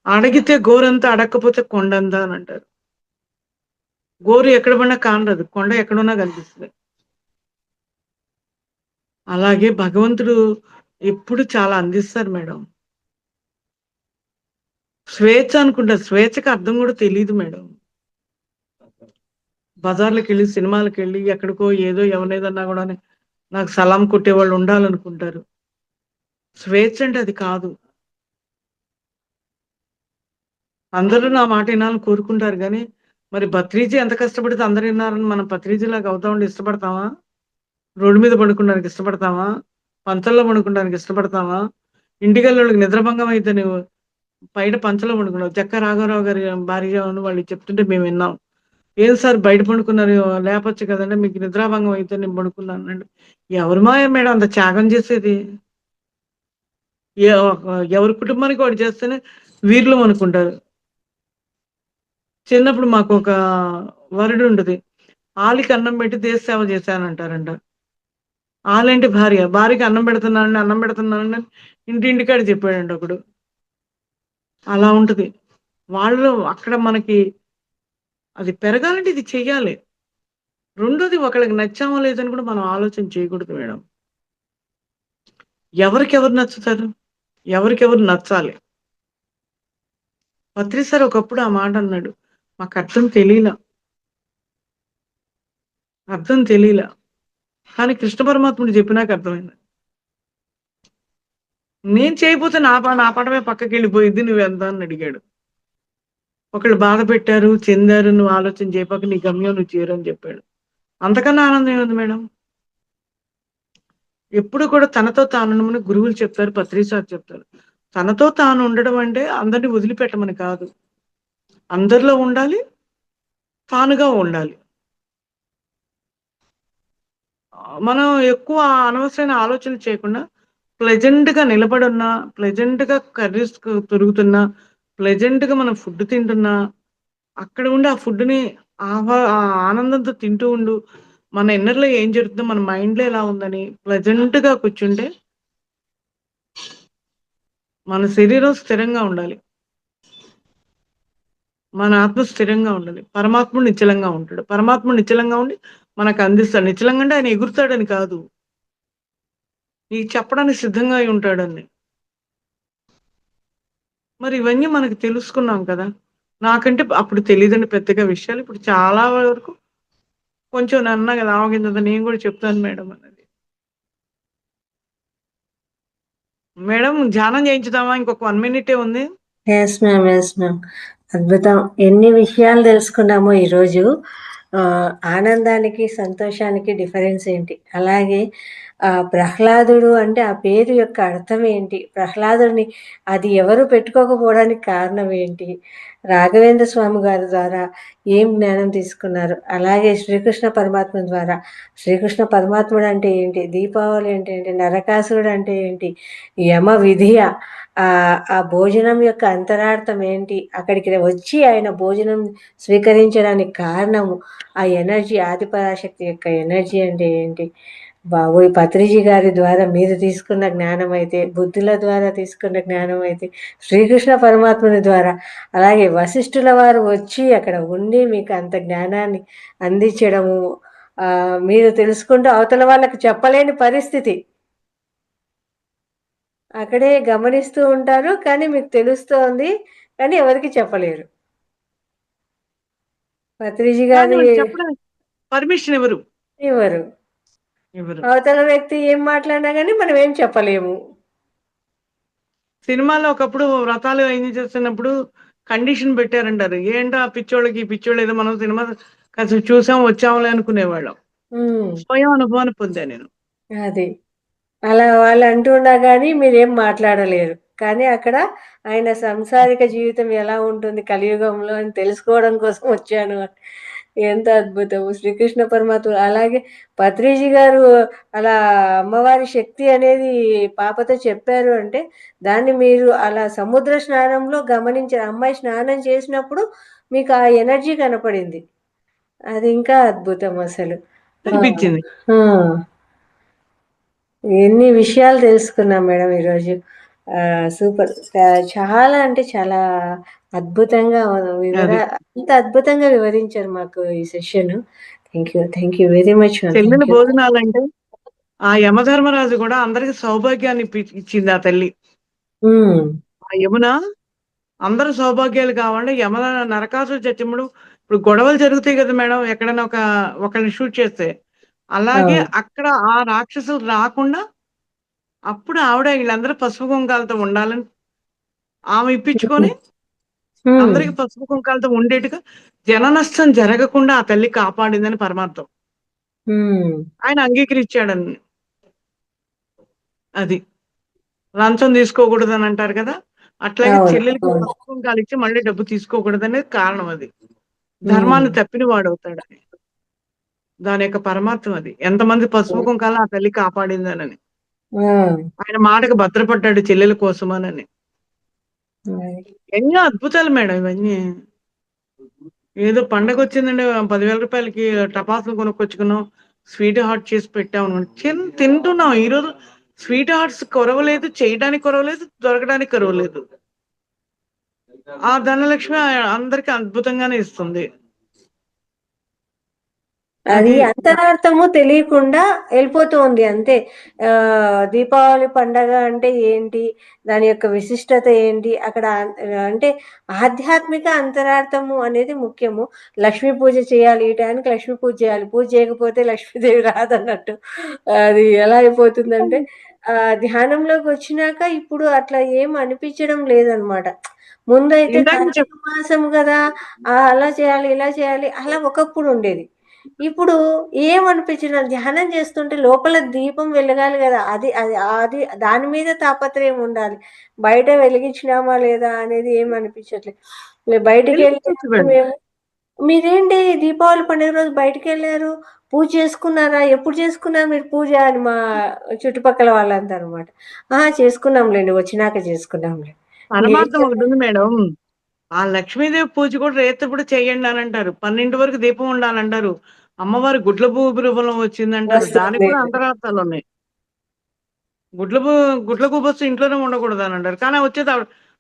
అడిగితే గోరంత, అడక్కపోతే కొండంత అని అంటారు. గోరు ఎక్కడ పడినా కానరాదు. కొండ ఎక్కడున్నా కనిపిస్తది. అలాగే భగవంతుడు ఎప్పుడు చాలా అందిస్తారు మేడం. స్వేచ్ఛ అనుకుంటా. స్వేచ్ఛకి అర్థం కూడా తెలీదు మేడం. బజార్‌లకెళ్ళి, సినిమాలకెళ్ళి, ఎక్కడికో ఏదో ఎవరినేదన్నా గూడాను నాకు సలాం కొట్టేవాళ్ళు ఉండాలనుకుంటారు. స్వేచ్ఛ అంటే అది కాదు. అందరూ నా మాట ఇనాలని కోరుకుంటారు గానీ, మరి భత్రీజీ ఎంత కష్టపడితే అందరూ ఇన్నారని మనం భత్రీజీలాగా అవుదామంటే ఇష్టపడతామా? రోడ్డు మీద పడుకోవడానికి ఇష్టపడతామా? పంచల్లో పడుకోవడానికి ఇష్టపడతామా? ఇంటికెళ్ళోళ్ళకి నిద్రభంగం అయితే నువ్వు బయట పంచలో పడుకున్నావు. చెక్క రాఘవరావు గారి భార్యను వాళ్ళు చెప్తుంటే మేము విన్నాం. "ఏం సార్ బయట పడుకున్నారు లేపొచ్చు కదండీ! మీకు నిద్రాభంగం అయితే నేను పడుకున్నానంటే." ఎవరు మాయ మేడం అంత త్యాగం చేసేది? ఎవరి కుటుంబానికి వాడు చేస్తేనే వీరులం అనుకుంటారు. చిన్నప్పుడు మాకొక వరుడుంటది. ఆలికి అన్నం పెట్టి దేశ సేవ చేశానంటారంట. ఆలేంటి భార్య. భార్యకి అన్నం పెడుతున్నానండి, అన్నం పెడుతున్నానండి ఇంటింటికాడ చెప్పాడంట ఒకడు. అలా ఉంటది. వాళ్ళు అక్కడ మనకి అది పెరగాలంటే ఇది చెయ్యాలి. రెండోది ఒకళ్ళకి నచ్చామో లేదని కూడా మనం ఆలోచన చేయకూడదు మేడం. ఎవరికెవరు నచ్చుతారు? ఎవరికెవరు నచ్చాలి. పత్రి సార్ ఒకప్పుడు ఆ మాట అన్నాడు. మాకర్థం తెలీలా. అర్థం తెలీలా. కానీ కృష్ణ పరమాత్ముడు చెప్పినాక అర్థమైంది. నేను చేయకపోతే నా పడమే పక్కకెళ్ళిపోయిద్ది నువ్వెంత అని అడిగాడు. ఒకళ్ళు బాధ పెట్టారు, చెందారు, నువ్వు ఆలోచన చేయపాక నీ గమ్యం నువ్వు చేరు అని చెప్పాడు. అంతకన్నా ఆనందం ఏముంది మేడం? ఎప్పుడు కూడా తనతో తానుండమని గురువులు చెప్తారు, పత్రి సార్ చెప్తారు. తనతో తాను ఉండడం అంటే అందరిని వదిలిపెట్టమని కాదు. అందరిలో ఉండాలి, తానుగా ఉండాలి. మనం ఎక్కువ అనవసరమైన ఆలోచనలు చేయకుండా ప్లెజెంట్‌గా నిలబడున్నా, ప్లెజెంట్‌గా కర్రీస్ తొరుగుతున్నా, ప్లెజెంట్‌గా మనం ఫుడ్ తింటున్నా, అక్కడ ఉండి ఆ ఫుడ్‌ని ఆ ఆనందంతో తింటూ ఉండు. మన ఇన్నర్‌లో ఏం జరుగుతుందో, మన మైండ్‌లో ఎలా ఉందని ప్లెజెంట్‌గా కూర్చుంటే మన శరీరం స్థిరంగా ఉండాలి. మన ఆత్మ స్థిరంగా ఉండాలి. పరమాత్ముడు నిశ్చలంగా ఉంటాడు. పరమాత్ముడు నిశ్చలంగా ఉండి మనకు అందిస్తాడు. నిశ్చలంగా అంటే ఆయన ఎగురుతాడని కాదు. నీకు చెప్పడానికి సిద్ధంగా అయి ఉంటాడని. మరి ఇవన్నీ మనకు తెలుసుకున్నాం కదా! నాకంటే అప్పుడు తెలీదండి పెద్దగా విషయాలు. ఇప్పుడు చాలా వరకు కొంచెం నేనన్నా కదా! ఆవగింజంత నేను కూడా చెప్తాను మేడం అన్నది. మేడం ధ్యానం చేయించుదామా? ఇంకొక 1 మినిటే ఉంది. Yes ma'am. Yes ma'am. అద్భుతం. ఎన్ని విషయాలు తెలుసుకున్నామో ఈరోజు. ఆనందానికి, సంతోషానికి డిఫరెన్స్ ఏంటి? అలాగే ప్రహ్లాదుడు అంటే ఆ పేరు యొక్క అర్థం ఏంటి? ప్రహ్లాదుడిని అది ఎవరు పెట్టుకోకపోవడానికి కారణం ఏంటి? రాఘవేంద్ర స్వామి గారి ద్వారా ఏం జ్ఞానం తీసుకున్నారు? అలాగే శ్రీకృష్ణ పరమాత్మ ద్వారా శ్రీకృష్ణ పరమాత్ముడు అంటే ఏంటి? దీపావళి అంటే ఏంటి? నరకాసురుడు అంటే ఏంటి? యమ విధియ ఆ భోజనం యొక్క అంతరార్థం ఏంటి? అక్కడికి వచ్చి ఆయన భోజనం స్వీకరించడానికి కారణము, ఆ ఎనర్జీ ఆదిపరాశక్తి యొక్క ఎనర్జీ అంటే ఏంటి? బాబోయ్! పత్రిజీ గారి ద్వారా మీరు తీసుకున్న జ్ఞానం అయితే, బుద్ధుల ద్వారా తీసుకున్న జ్ఞానం అయితే, శ్రీకృష్ణ పరమాత్ముని ద్వారా, అలాగే వశిష్ఠుల వారు వచ్చి అక్కడ ఉండి మీకు అంత జ్ఞానాన్ని అందించడము, మీరు తెలుసుకుంటూ అవతల వాళ్ళకి చెప్పలేని పరిస్థితి. అక్కడే గమనిస్తూ ఉంటారు. కానీ మీకు తెలుస్తోంది. కానీ ఎవరికీ చెప్పలేరు. పత్రిజీ గారి కానివ్వండి చెప్పడానికి పర్మిషన్ ఇవ్వరు. ఇవ్వరు. ఎవరు. అవతల వ్యక్తి ఏం మాట్లాడినా గాని మనం ఏం చెప్పలేము. సినిమాలో ఒకప్పుడు వ్రతాలు అయన్నీ చేస్తున్నప్పుడు కండిషన్ పెట్టారంటారు. ఏంటో ఆ పిచ్చోళ్ళకి, ఈ పిచ్చోళ్ళు ఏదో మనం సినిమా కాసేపు చూసాం, వచ్చాంలే అనుకునేవాళ్ళం. హ్మ్. స్వయం అనుభవాన్ని పొందా నేను. అది. అలా వాళ్ళు అంటున్నా గాని మీరేం మాట్లాడలేరు. కానీ అక్కడ ఆయన సంసారిక జీవితం ఎలా ఉంటుంది కలియుగంలో అని తెలుసుకోవడం కోసం వచ్చాను అని. ఎంత అద్భుతము! శ్రీకృష్ణ పరమాత్మ అలాగే పత్రిజీ గారు అలా అమ్మవారి శక్తి అనేది పాపతో చెప్పారు అంటే, దాన్ని మీరు అలా సముద్ర స్నానంలో గమనించారు. అమ్మాయి స్నానం చేసినప్పుడు మీకు ఆ ఎనర్జీ కనపడింది. అది ఇంకా అద్భుతం అసలు. ఆ! అనిపించింది. ఆ! ఎన్ని విషయాలు తెలుసుకున్నాం మేడం ఈరోజు. సూపర్. చాలా అంటే చాలా అద్భుతంగా అది. అంత అద్భుతంగా వివరించారు మాకు ఈ session. Thank you. Thank you very much ma'am. చెల్లెలి థాంక్ యూ. భోజనాలంటే ఆ యమధర్మరాజు గూడా అందరికి సౌభాగ్యాన్ని ఇచ్చింది ఆ తల్లి. హ్మ్. ఆ యమున అందరూ సౌభాగ్యాలు కావాలంటే నరకాసుర చచ్చినప్పుడు ఇప్పుడు గొడవలు జరుగుతాయి కదా మేడం! ఎక్కడైనా ఒకళ్ళని షూట్ చేస్తే. అలాగే అవును. అక్కడ ఆ రాక్షసులు రాకుండా అప్పుడు ఆవిడ వీళ్ళందరూ పసుపు కుంకాలతో ఉండాలని ఆమె హ్మ్. ఇప్పించుకొని హ్మ్. అందరికి పసుపు కుంకాలతో ఉండేట్టుగా జన నష్టం జరగకుండా ఆ తల్లి కాపాడిందని పరమార్థం. హ్మ్. ఆయన అంగీకరించాడని. అది. లంచం తీసుకోకూడదని అంటారు కదా! అట్లాగే అవును. చెల్లెలికి అవును. పసుపు కుంకాలిచ్చి మళ్ళీ డబ్బు తీసుకోకూడదనేది కారణం అది. హ్మ్. ధర్మాన్ని తప్పిన వాడవుతాడని. దాని యొక్క పరమార్థం అది. ఎంతమంది పసుపు కుంకాలను ఆ తల్లి కాపాడిందనని. ఆ! ఆయన మాటకు భద్రపడ్డాడు చెల్లెల కోసమనని. అది. ఎన్నో అద్భుతాలు మేడం ఇవన్నీ. ఏదో పండగొచ్చిందండి రూ. 10,000కి టపాసులు కొనుక్కొచ్చుకున్నాం. స్వీట్ హార్ట్ చేసి పెట్టాం. తింటున్నాం. ఈరోజు స్వీట్ హార్ట్స్ కొరవలేదు. చేయడానికి కొరవలేదు. దొరకడానికి కరువలేదు. ఆ ధనలక్ష్మి అందరికి అద్భుతంగానే ఇస్తుంది. అది అది అంతరార్థము తెలియకుండా ఎళ్ళిపోతూ ఉంది అంతే. దీపావళి పండగ అంటే ఏంటి? దాని యొక్క విశిష్టత ఏంటి? అక్కడ అంటే ఆధ్యాత్మిక అంతరార్థము అనేది ముఖ్యము. లక్ష్మీ పూజ చేయాలి. ఈ టయానికి లక్ష్మీ పూజ చేయాలి. పూజ చేయకపోతే లక్ష్మీదేవి రాదన్నట్టు. అది ఎలా అయిపోతుందంటే ధ్యానంలోకొచ్చినాక ఇప్పుడు అట్లా ఏం అనిపించడం లేదనమాట. ముందైతే ఇందాక కార్తీక మాసం గదా! అలా చేయాలి, ఇలా చేయాలి అలా ఒకప్పుడుండేది. ఇప్పుడు ఏమనిపించడం ధ్యానం చేస్తుంటే లోపల దీపం వెలగాలి గదా! అది అది అది దాని మీద తాపత్రయం ఉండాలి. బయట వెలిగించినామా లేదా అనేది ఏమి అనిపించట్లే. వెలిగించొచ్చు బయటికెళ్ళినప్పుడు మేడం. మేము మీరేంటి దీపావళి పండుగ రోజు బయటికెళ్లారు? పూజ చేసుకున్నారా? ఎప్పుడు చేసుకున్నారు మీరు పూజ? అని మా చుట్టుపక్కల వాళ్ళందరమాట. అహా! చేసుకున్నాంలెండి. వచ్చినాక చేసుకున్నాంలే. ఇంకేం పరమార్థం చెప్పండి. ఒకటుంది మేడం. ఆ లక్ష్మీదేవి పూజ కూడా రేత్రిపూట చేయండి అనంటారు. 12 వరకు దీపం ఉండాలంటారు. అమ్మవారి గుడ్ల గూబు రూపంలో వచ్చిందంటారు. దానికి వస్తుంది. కూడా అంతరార్థాలున్నాయి. గుడ్ల బూ గుడ్ల గూబొస్తే ఇంట్లోనే ఉండకూడదనంటారు. కానీ వచ్చేది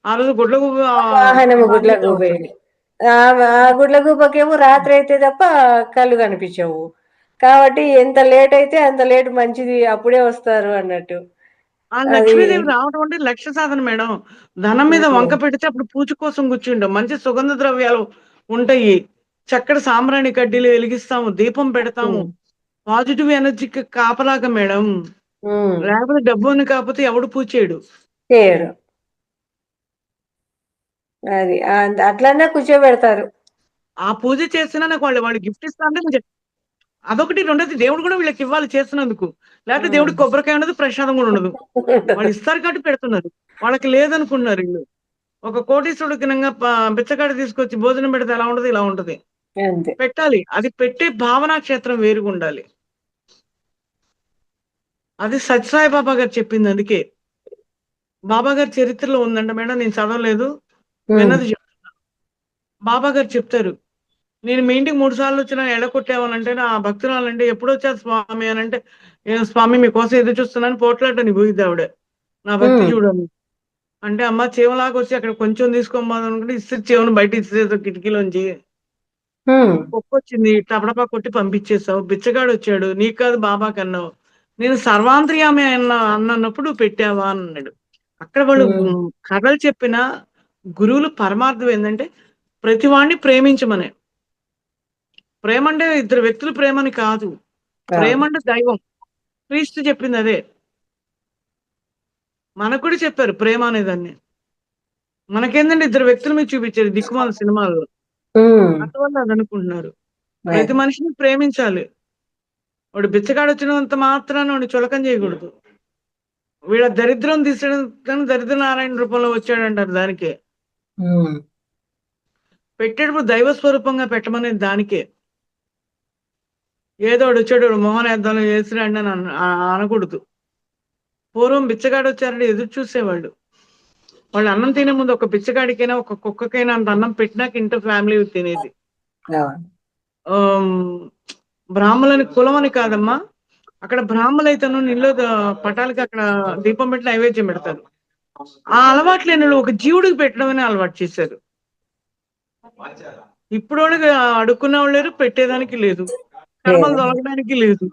ఆ రోజు గుడ్ల గూబ వాహనము బాధ్యత అవుతది. గుడ్లగూబేది. ఆ గుడ్లగూబకేమో రాత్రయితే తప్ప కళ్ళు కనిపించవు. కాబట్టి ఎంత లేటయితే అంత లేట్ మంచిది. అప్పుడే వస్తారు అన్నట్టు. ఆ అది లక్ష్మీదేవి రావడం అంటే లక్ష్య సాధన మేడం. ధనం మీద హ్మ్. వంక పెడితే అప్పుడు పూజ కోసం కూర్చుంటాం. మంచి సుగంధ ద్రవ్యాలు ఉంటాయి. చక్కటి సాంబ్రాణి కడ్డీలు వెలిగిస్తాము. దీపం పెడతాము. హ్మ్. పాజిటివ్ ఎనర్జీకి కాపలాగా మేడం. హ్మ్. లేకపోతే డబ్బుని కాకపోతే ఎవడు పూజ చేయడు. చేయరు. అది. అట్లన్నా కూర్చోబెడతారు. ఆ పూజ చేసినా నాకు వాళ్ళు గిఫ్ట్ ఇస్తా అంటే నేను అదొకటి. రెండోది దేవుడు కూడా వీళ్ళకివ్వాలి చేస్తున్నందుకు. లేకపోతే హ్మ్. దేవుడికి కొబ్బరికాయ ఉండదు, ప్రసాదం కూడా ఉండదు. వాళ్ళు ఉండదు. ఇస్తారు కాబట్టి పెడుతున్నారు. వాళ్ళకి లేదనుకుంటున్నారు ఈళ్ళు. ఒక కోటీశ్వరుడు ఘనంగా బిచ్చగాడు తీసుకొచ్చి భోజనం పెడితే ఎలా ఉంటది? ఇలా ఉంటది. అంతే. పెట్టాలి. అది పెట్టే భావనా క్షేత్రం వేరుగుండాలి. అది సత్యసాయి బాబా గారు చెప్పింది అందుకే. బాబా గారి చరిత్రలో ఉందంట మేడం. నేను చదవలేదు. హ్మ్. విన్నది చెప్తున్నా. బాబా గారు చెప్తారు. నేను మీ ఇంటికి 3 సార్లొచ్చినా ఎడకొట్టావనంటే, నా భక్తురాలంటే, "ఎప్పుడొచ్చారు స్వామి" అనంటే, "ఏం స్వామి మీకోసం ఎదురు చూస్తున్నాను" పోట్లాడటానికి పోయిద్దావిడ. నా భక్తి హ్మ్. చూడని. అంటే, "అమ్మ చీమలాగొచ్చి అక్కడ కొంచెం తీసుకోమ్మా" అనుకుంటే, ఇసిరి చీమను బయట ఇసిరేసావు కిటికీలోంచి. హ్మ్. కుక్కొచ్చింది టపటపా కొట్టి పంపించేసావు. బిచ్చగాడొచ్చాడు. నీకు కాదు బాబాకన్నావు. నేను సర్వాంతర్యామి అన్నప్పుడు పెట్టావా అన్నాడు. అక్కడ వాళ్ళు హ్మ్. కథలు చెప్పిన గురువులు పరమార్థం ఏందంటే, ప్రతి వాడిని ప్రేమించమనే. ప్రేమంటే ఇద్దరు వ్యక్తుల ప్రేమని కాదు. ప్రేమ అంటే దైవం. క్రీస్తు చెప్పింది అదే. మనకు కూడా చెప్పారు ప్రేమ అనేదాన్ని. మనకేందండి ఇద్దరు వ్యక్తుల మీద చూపించారు దిక్కుమాల సినిమాల్లో. అందువల్ల అది అనుకుంటున్నారు. ప్రతి మనిషిని ప్రేమించాలి. వాడు బిచ్చగాడొచ్చినంత మాత్రాన వాడిని చులకన చేయకూడదు. వీళ్ళ దరిద్రం తీసేయడానికి దరిద్ర నారాయణ రూపంలో వచ్చాడంటారు దానికే. పెట్టేటప్పుడు దైవ స్వరూపంగా పెట్టమనేది దానికే. ఏదో వచ్చాడు మొహన్ వేద్దాం వేసిరండి అని అనకూడదు. పూర్వం బిచ్చగాడు వచ్చారంటే ఎదురు చూసేవాళ్ళు. వాళ్ళు అన్నం తినే ముందు ఒక బిచ్చగాడికైనా ఒక కుక్కకైనా అంత అన్నం పెట్టినాక ఇంట్లో ఫ్యామిలీ తినేది. బ్రాహ్మణులని కులం అని కాదమ్మా, అక్కడ బ్రాహ్మణులు అయితేను నీళ్ళు పటాలకి అక్కడ దీపం పెట్టి నైవేద్యం పెడతారు. ఆ అలవాటు లేని ఒక జీవుడికి పెట్టడం అని అలవాటు చేశారు. ఇప్పుడు అడుక్కునే వాళ్ళు లేరు, పెట్టేదానికి లేదు, కర్మలు తొలగడానికి లేదు.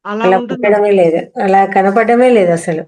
అలా పుట్టడమే లేదు, అలా కనపడమే లేదు అసలు.